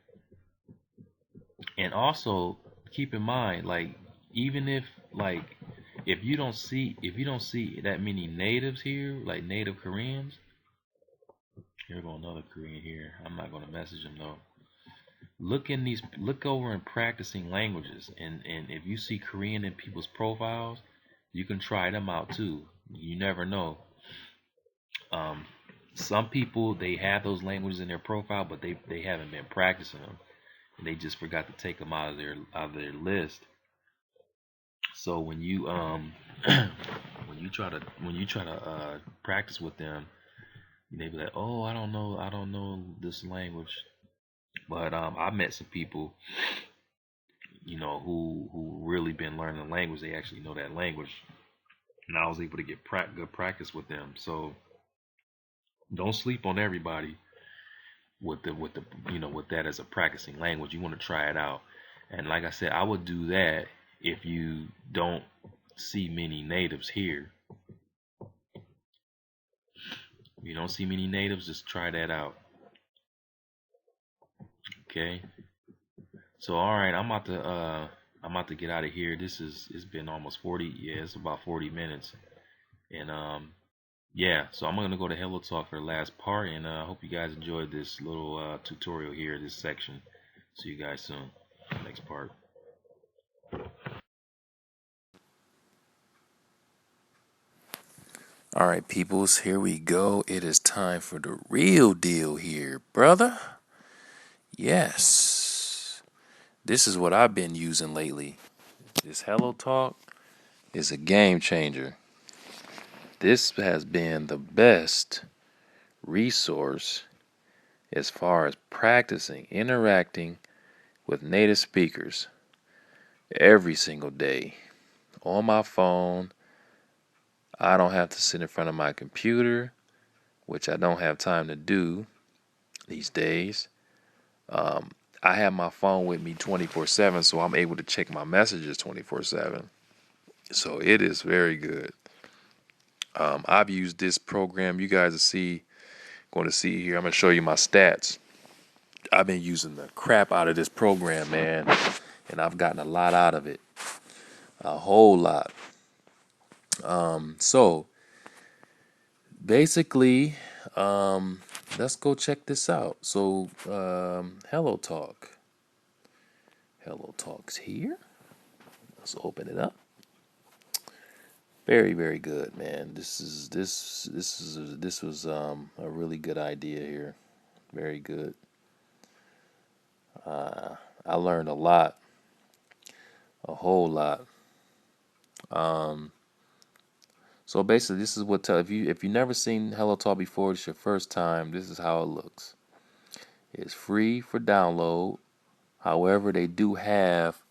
And also keep in mind, like, even if you don't see that many natives here, like native Koreans, here go another Korean here. I'm not gonna message him though. Look over and practicing languages, and if you see Korean in people's profiles, you can try them out too. You never know. Um, some people they have those languages in their profile, but they haven't been practicing them, and they just forgot to take them out of their list. So when you when you try to practice with them, they be like, oh, I don't know this language. But I met some people, who really been learning the language. They actually know that language, and I was able to get good practice with them. So don't sleep on everybody with with that as a practicing language. You want to try it out, and like I said, I would do that if you don't see many natives here. If you don't see many natives, just try that out. Okay. So all right, I'm about to get out of here. It's been almost 40. Yeah, it's about 40 minutes. And yeah, so I'm gonna go to Hello Talk for the last part, and I hope you guys enjoyed this little tutorial here, this section. See you guys soon. Next part. All right, peoples, here we go. It is time for the real deal here, brother. Yes. This is what I've been using lately. This Hello Talk is a game changer. This has been the best resource as far as practicing, interacting with native speakers every single day on my phone. I don't have to sit in front of my computer, which I don't have time to do these days. I have my phone with me 24/7, so I'm able to check my messages 24/7. So it is very good. I've used this program. You guys going to see here. I'm going to show you my stats. I've been using the crap out of this program, man, and I've gotten a lot out of it, a whole lot. So basically, let's go check this out. So, Hello Talk. Hello Talk's here. Let's open it up. Very, very good, man. This was a really good idea here. Very good. I learned a lot, a whole lot. So basically, this is what if you never seen Hello Talk before, it's your first time. This is how it looks. It's free for download. However, they do have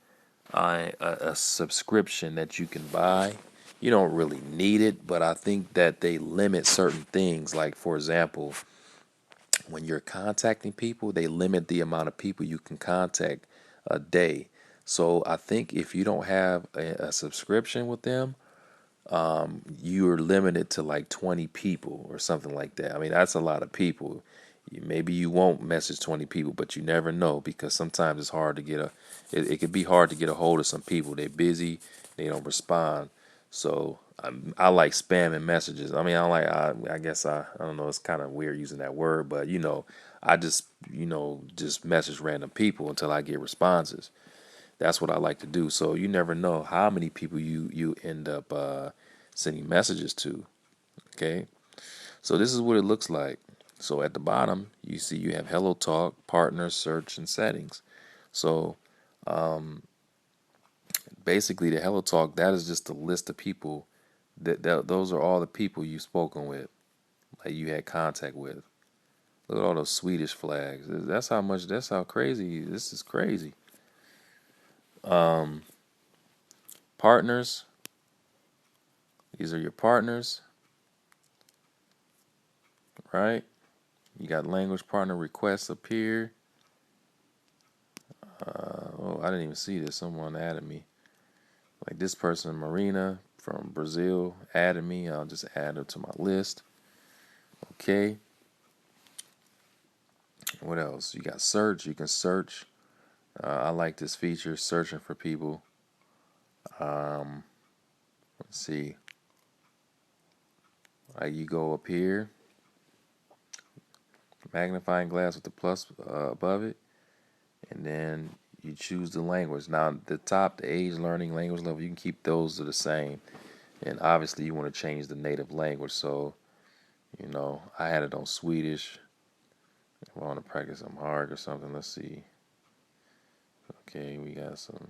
a subscription that you can buy. You don't really need it, but I think that they limit certain things. Like, for example, when you're contacting people, they limit the amount of people you can contact a day. So I think if you don't have a subscription with them, you're limited to like 20 people or something like that. I mean, that's a lot of people. Maybe you won't message 20 people, but you never know, because sometimes it's hard to it could be hard to get a hold of some people. They're busy, they don't respond. So I like spamming messages. I mean, I guess I don't know, it's kind of weird using that word, but I just, just message random people until I get responses. That's what I like to do. So you never know how many people you end up sending messages to. Okay, so this is what it looks like. So at the bottom, you see you have Hello Talk, Partner, Search, and Settings. So basically, the Hello Talk, that is just a list of people that those are all the people you've spoken with, like you had contact with. Look at all those Swedish flags. That's how crazy. This is crazy. Partners. These are your partners, right? You got language partner requests up here. Oh, I didn't even see this. Someone added me. Like this person, Marina from Brazil, added me. I'll just add her to my list. Okay. What else? You got search. You can search. I like this feature, searching for people. Let's see. You go up here, magnifying glass with the plus above it, and then you choose the language. Now, the top, the age, learning, language level, you can keep those the same. And obviously, you want to change the native language. So, I had it on Swedish. If I want to practice some hard or something, let's see. Okay, we got some.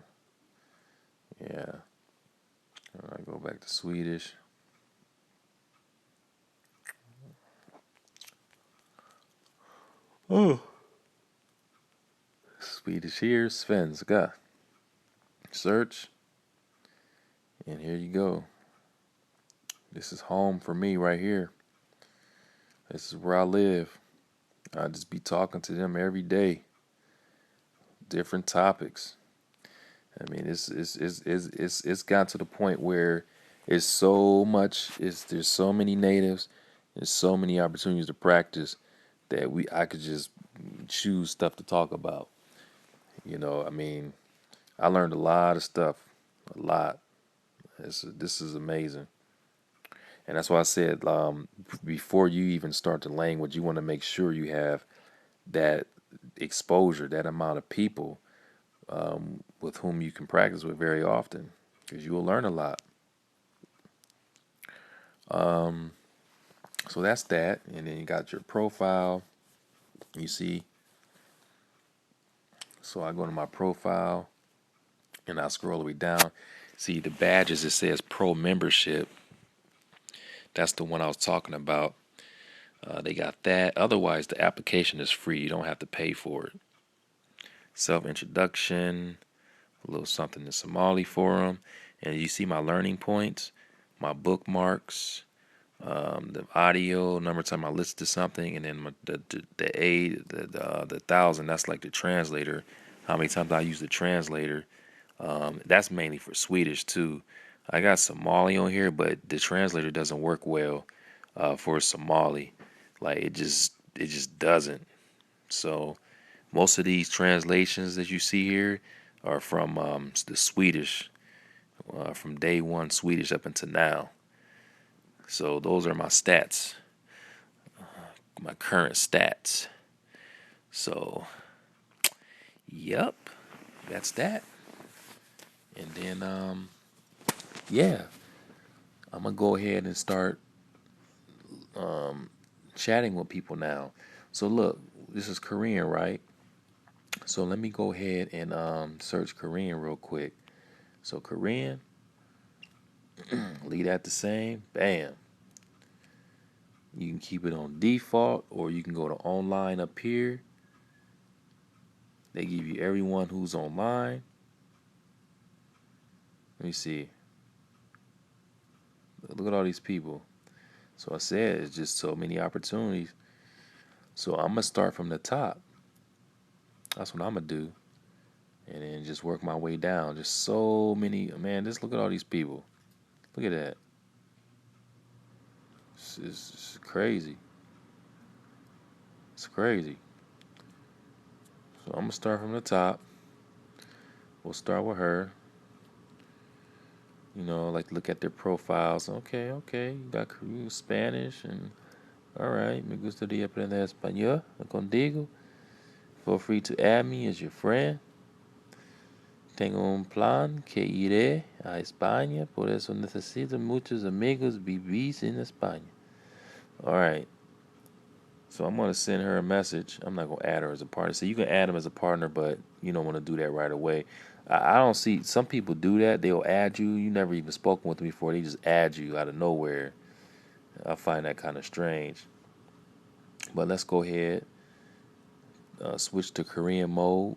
Yeah. I go back to Swedish. Oh. Swedish here, svenska. Search. And here you go. This is home for me right here. This is where I live. I just be talking to them every day. Different topics. I mean, it's got to the point where it's so much. There's so many natives. There's so many opportunities to practice that I could just choose stuff to talk about. I mean, I learned a lot of stuff, a lot. This is amazing, and that's why I said before you even start the language, you want to make sure you have that exposure, that amount of people with whom you can practice with very often, because you will learn a lot. So that's that, and then you got your profile. You see, so I go to my profile, and I scroll all the way down. See the badges. It says Pro Membership. That's the one I was talking about. They got that. Otherwise, the application is free. You don't have to pay for it. Self introduction, a little something in Somali for them, and you see my learning points, my bookmarks, the audio, number of time I listen to something, and then the thousand. That's like the translator. How many times I use the translator? That's mainly for Swedish too. I got Somali on here, but the translator doesn't work well for Somali. Like it just doesn't. So most of these translations that you see here are from the Swedish, from day one Swedish up until now. So those are my stats. my current stats. So, yep, that's that. And then, yeah, I'm gonna go ahead and start chatting with people now. So look, this is Korean, right? So let me go ahead and search Korean real quick. So Korean, leave that the same. Bam. You can keep it on default, or you can go to online up here. They give you everyone who's online. Let me see. Look at all these people. So I said it's just so many opportunities. So I'm gonna start from the top. That's what I'm gonna do, and then just work my way down. Just so many, man. Just look at all these people. Look at that. It's crazy. It's crazy. So I'm gonna start from the top. We'll start with her. Like look at their profiles. Okay, okay. You got Spanish and all right. Me gustaría aprender español contigo. Feel free to add me as your friend. Tengo un plan que iré a España, por eso necesito muchos amigos vivir en España. All right. So I'm going to send her a message. I'm not going to add her as a partner. So you can add them as a partner, but you don't want to do that right away. I don't see, some people do that. They'll add you. You never even spoken with them before. They just add you out of nowhere. I find that kind of strange. But let's go ahead. Switch to Korean mode.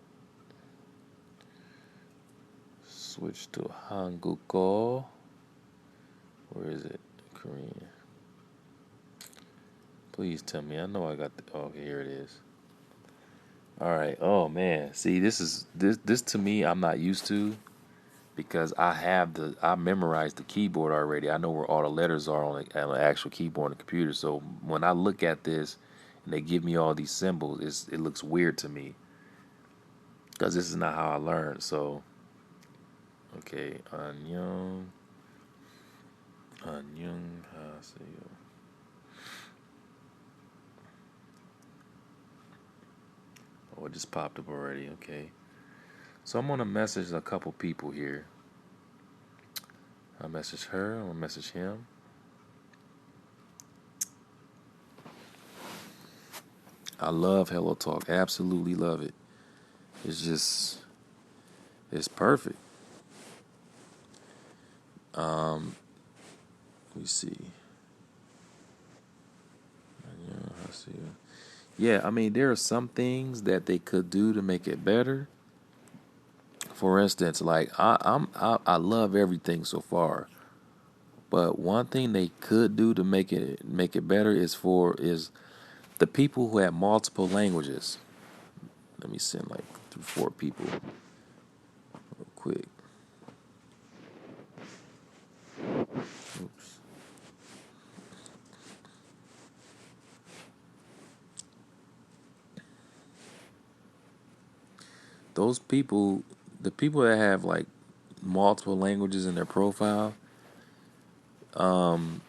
Switch to Hanguko. Where is it? Korean. Please tell me. I know I got the. Oh, here it is. All right. Oh man. See, this to me I'm not used to because I memorized the keyboard already. I know where all the letters are on the actual keyboard on the computer. So when I look at this and they give me all these symbols, it looks weird to me because this is not how I learned. So okay, Anyong Haseyo. Oh, it just popped up already. Okay. So I'm gonna message a couple people here. I'll message her. I'll message him. I love Hello Talk. Absolutely love it. It's just, it's perfect. Let me see. Yeah, I mean, there are some things that they could do to make it better. For instance, like I love everything so far, but one thing they could do to make it better is the people who have multiple languages. Let me send like 3 4 people real quick. Oops. Those people, the people that have like multiple languages in their profile. One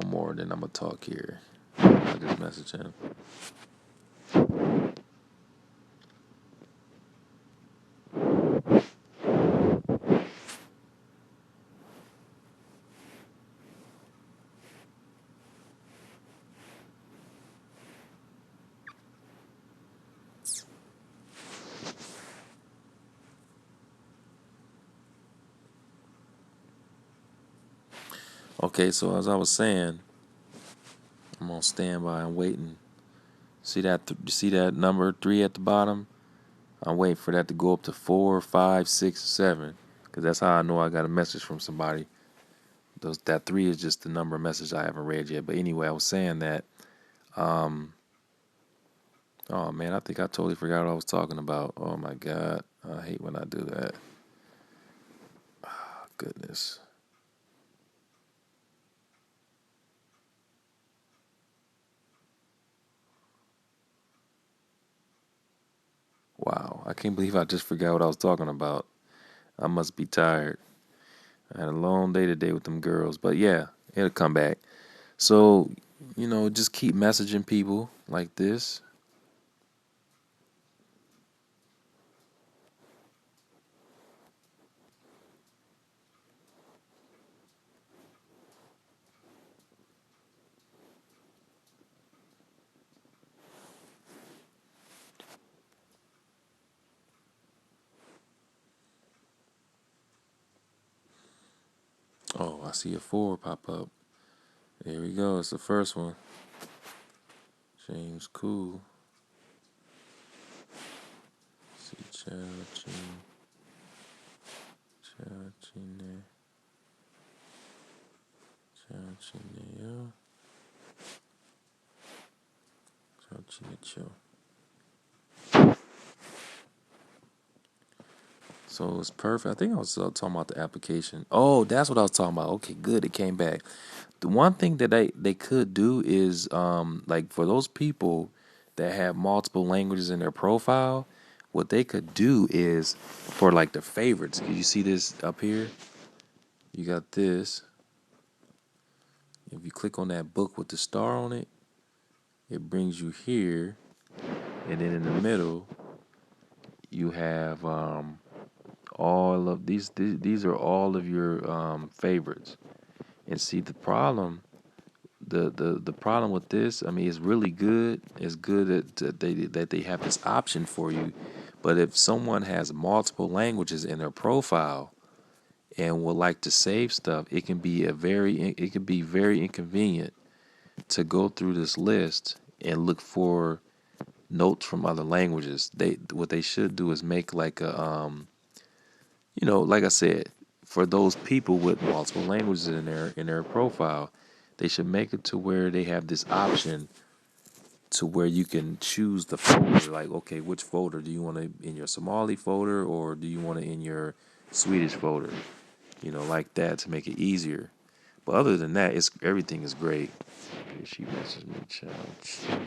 more, then I'm gonna talk here. I just message him. Okay, so as I was saying, I'm on standby. I'm waiting. See that number 3 at the bottom? I'm waiting for that to go up to 4, 5, 6, 7, because that's how I know I got a message from somebody. That 3 is just the number of message I haven't read yet. But anyway, I was saying that. Oh man, I think I totally forgot what I was talking about. Oh my God, I hate when I do that. Oh, goodness. Wow, I can't believe I just forgot what I was talking about. I must be tired. I had a long day today with them girls, but yeah, it'll come back. So just keep messaging people like this. Oh, I see a 4 pop up. There we go. It's the first one. James Cool. See Chao Chine. So it's perfect. I think I was talking about the application. Oh, that's what I was talking about. Okay, good. It came back. The one thing that they could do is like for those people that have multiple languages in their profile, what they could do is for like the favorites. Can you see this up here? You got this. If you click on that book with the star on it, it brings you here, and then in the middle you have all of these. These are all of your favorites. And see the problem. The problem with this, I mean, it's really good. It's good that they have this option for you. But if someone has multiple languages in their profile and would like to save stuff, it can be very inconvenient to go through this list and look for notes from other languages. What they should do is make like a like I said, for those people with multiple languages in their profile, they should make it to where they have this option to where you can choose the folder. Like, okay, which folder do you want to in your Somali folder or do you want it in your Swedish folder? Like that to make it easier. But other than that, everything is great. Here she messaged me, Chow Chi,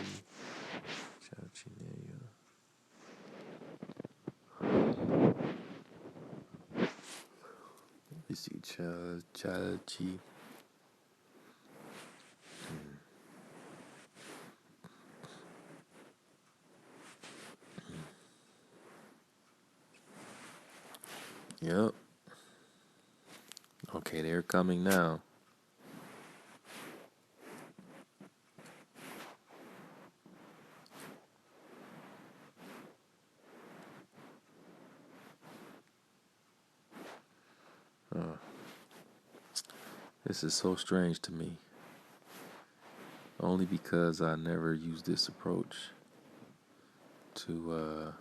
Chow Chi. You see, Chow Chi. Yep. Okay, they're coming now. This is so strange to me. Only because I never used this approach to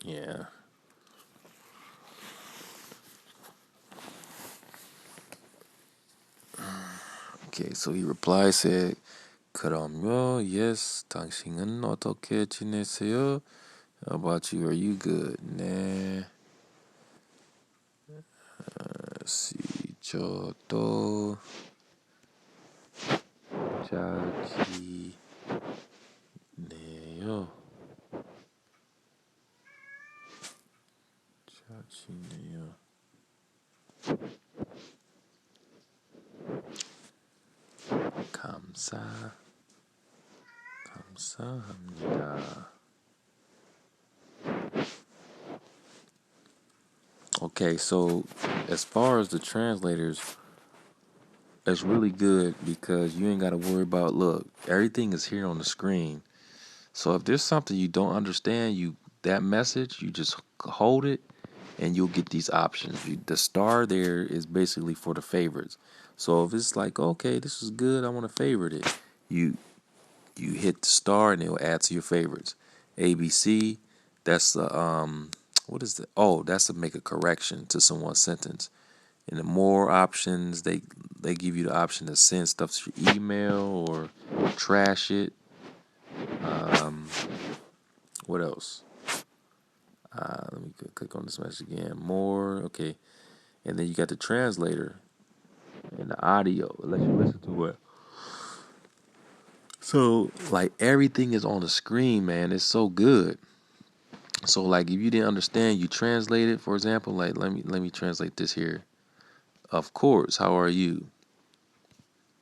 yeah. Okay, so he replied, said, 그럼요, yes, 당신은 어떻게 지내세요? How about you? Are you good? 네. see, 저도 잘 지내요. 잘 지내요. 감사합니다. Okay, so as far as the translators, it's really good because you ain't got to worry about, look, everything is here on the screen. So if there's something you don't understand, that message, you just hold it and you'll get these options. The star there is basically for the favorites. So if it's like, okay, this is good, I want to favorite it. You hit the star and it'll add to your favorites. ABC, that's the what is the that's to make a correction to someone's sentence. And the more options, they give you the option to send stuff to your email or trash it. What else? Let me click on this message again. More. Okay. And then you got the translator and the audio. It lets you listen to it. So like everything is on the screen, man. It's so good. So like if you didn't understand, you translate it. For example, like let me translate this here. Of course, how are you?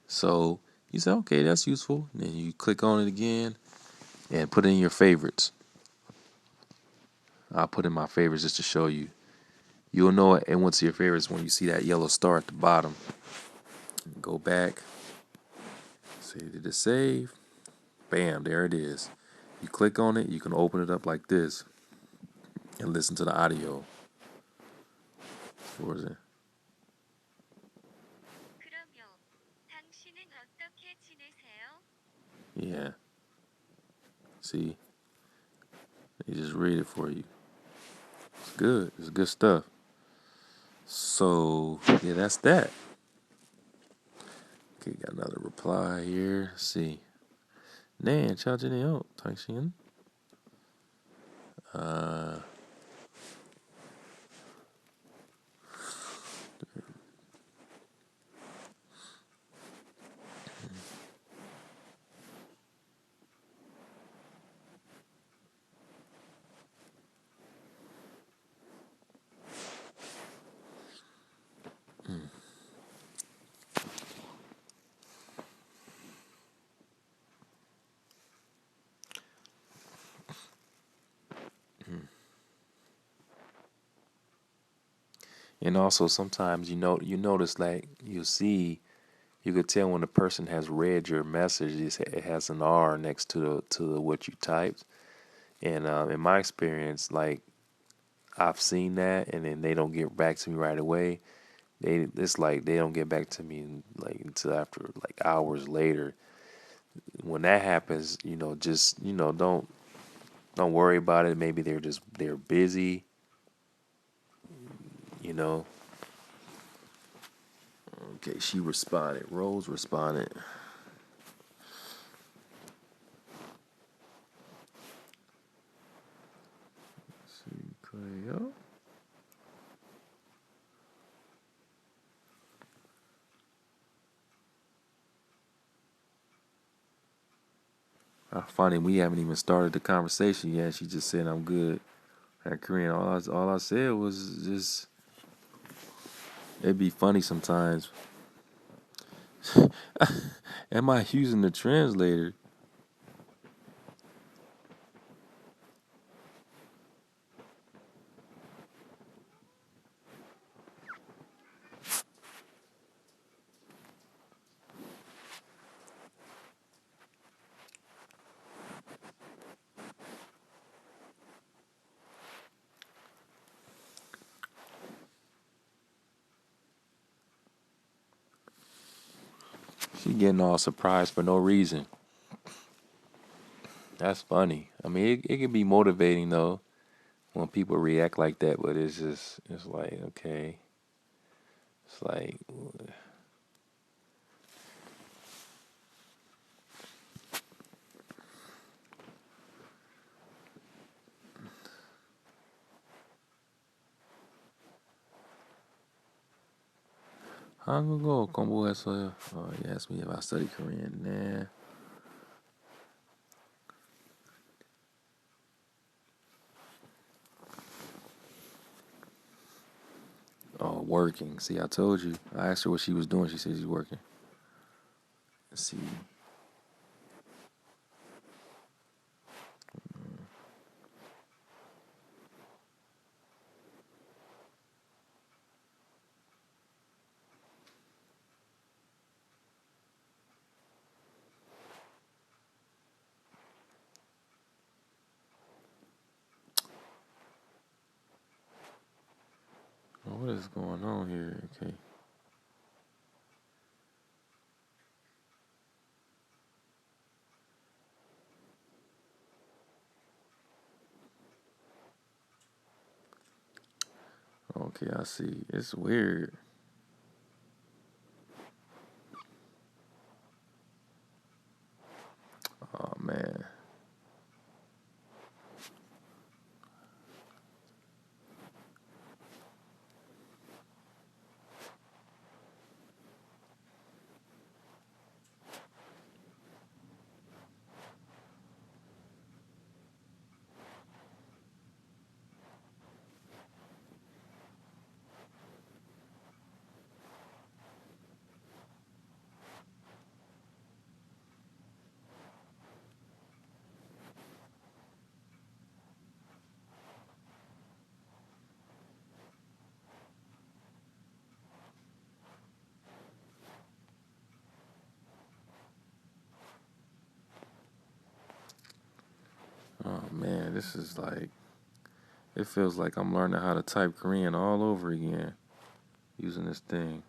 So you say, okay, that's useful. And then you click on it again and put in your favorites. I'll put in my favorites just to show you. You'll know it and went to your favorites when you see that yellow star at the bottom. Go back. Say, did it save? Bam, there it is. You click on it, you can open it up like this and listen to the audio. Where is it? Yeah. See, they just read it for you. It's good. It's good stuff. So, yeah, that's that. Okay, got another reply here. Let's see. Nan, chào chị Neil. Thanks, Ian. And also sometimes you notice like you could tell when a person has read your message. It has an R next to what you typed. And in my experience, like I've seen that, and then they don't get back to me right away. It's like they don't get back to me like until after like hours later. When that happens, just don't worry about it. Maybe they're busy, you know. Okay, she responded. Rose responded. Let's see, Cleo. Funny, we haven't even started the conversation yet. She just said I'm good at Korean. All I said was just it'd be funny sometimes. Am I using the translator? She getting all surprised for no reason. That's funny. I mean, it can be motivating though when people react like that, but it's like okay, it's like 한국어 공부했어요. Oh, you asked me if I study Korean. Nah. Oh, working. See, I told you. I asked her what she was doing. She said she's working. Let's see. Oh, what is going on here? Okay. Okay, I see. It's weird. Oh man. Man, this is like, it feels like I'm learning how to type Korean all over again using this thing.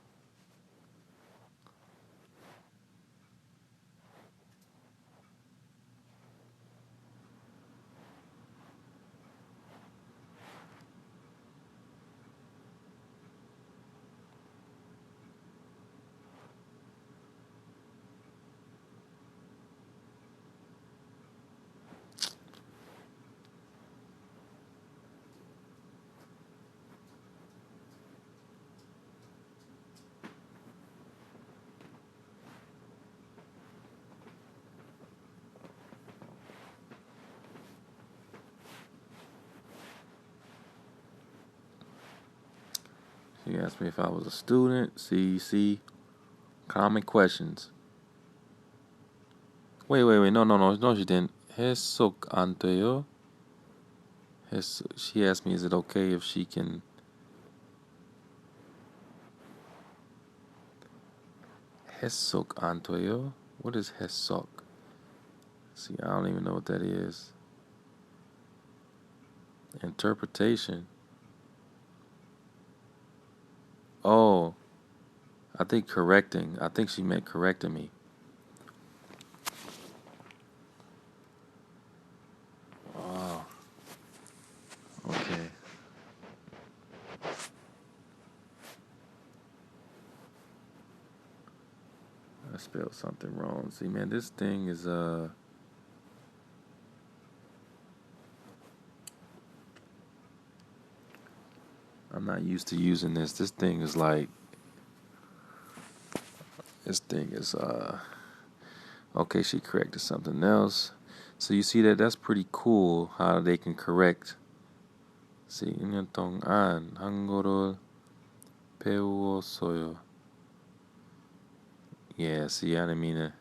She asked me if I was a student. See, common questions. Wait. No, she didn't. 해석 안 돼요? She asked me, is it okay if she can... 해석 안 돼요? What is 해석? See, I don't even know what that is. Interpretation. Oh, I think correcting. I think she meant correcting me. Oh, okay. I spelled something wrong. See, man, this thing is I'm not used to using this. This thing is like, okay, she corrected something else. So you see that that's pretty cool how they can correct. See, 2년 동안 한국어를 배웠어요. Yeah, see, I didn't mean to.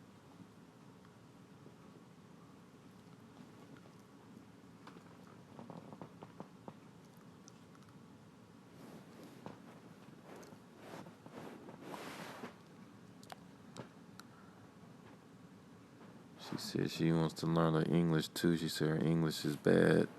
She said she wants to learn her English too. She said her English is bad.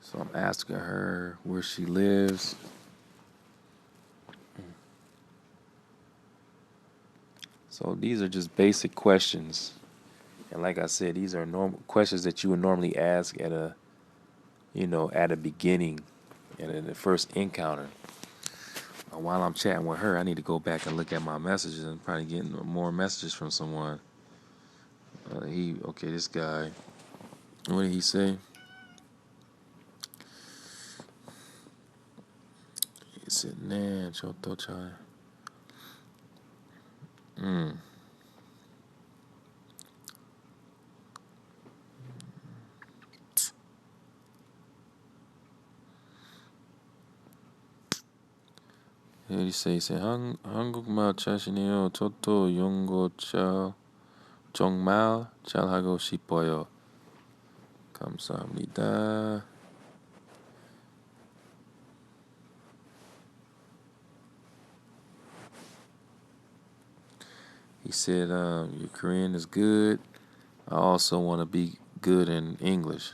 So I'm asking her where she lives. So these are just basic questions. And like I said, these are normal questions that you would normally ask at a beginning, at the first encounter. While I'm chatting with her, I need to go back and look at my messages and probably get more messages from someone. This guy, what did he say? He said, "Nah, choto chai." He said, 한국말 자신이요. 저도 영어 정말 잘하고 싶어요. 감사합니다. He said, your Korean is good. I also want to be good in English.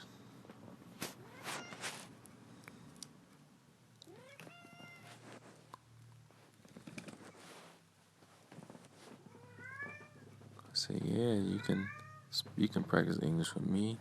I said, yeah, you can practice English with me.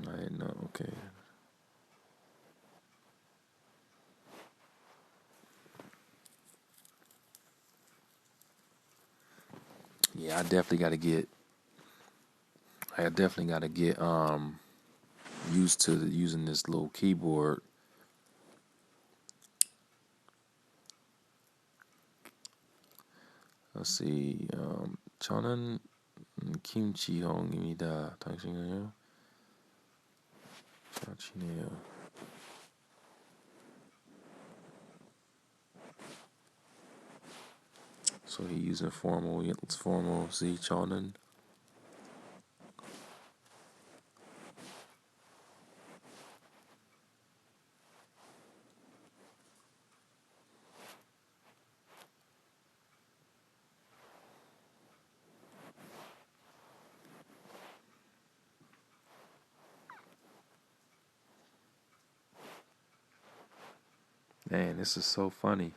I didn't know. Okay. Yeah, I definitely got to get. I definitely got to get used to using this little keyboard. Let's see. 저는 김지형입니다. 당신은요? 잘 지내요. So he using formal. See, 저는. Man, this is so funny.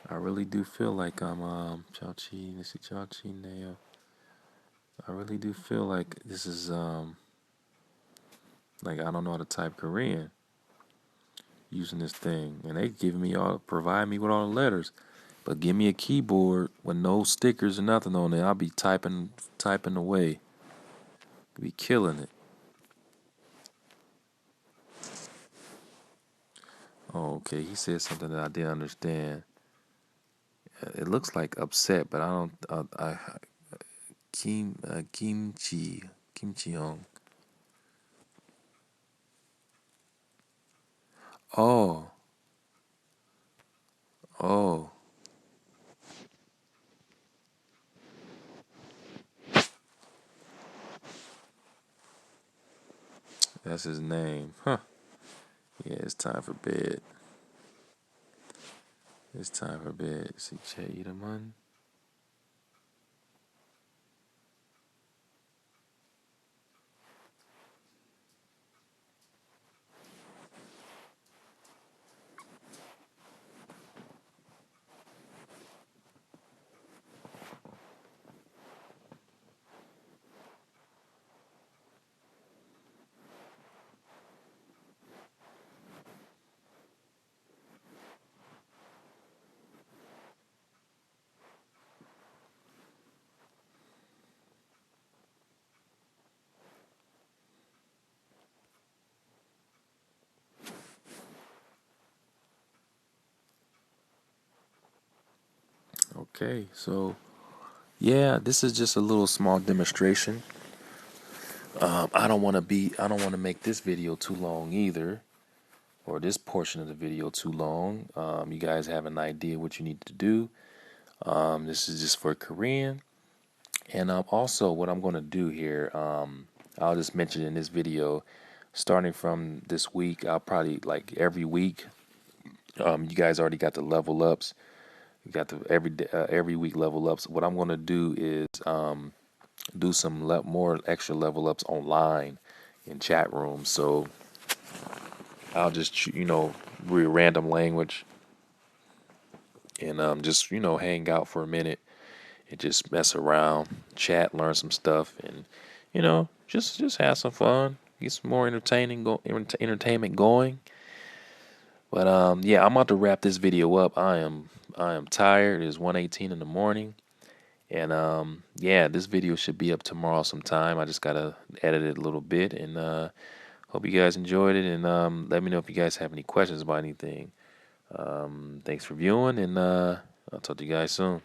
I really do feel like I'm this is Chachi. I really do feel like this is like I don't know how to type Korean using this thing, and they provide me with all the letters, but give me a keyboard with no stickers or nothing on it. I'll be typing away, be killing it. Oh, okay. He said something that I didn't understand. It looks like upset, but I don't. Kimchi on. Oh, oh, that's his name, huh? Yeah, it's time for bed. It's time for bed. See, Che Itaman. Okay, so yeah, this is just a little small demonstration. I don't want to make this video too long either, or this portion of the video too long. You guys have an idea what you need to do. This is just for Korean, and also what I'm going to do here. I'll just mention in this video, starting from this week, I'll probably like every week. You guys already got the level ups. You got the every week level ups. What I'm going to do is do some more extra level ups online in chat rooms. So I'll just read random language and just hang out for a minute and just mess around, chat, learn some stuff, and just have some fun, get some more entertainment going. But yeah, I'm about to wrap this video up. I am tired. It's 1:18 in the morning. And yeah, this video should be up tomorrow sometime. I just gotta edit it a little bit, and hope you guys enjoyed it. And let me know if you guys have any questions about anything. Thanks for viewing, and I'll talk to you guys soon.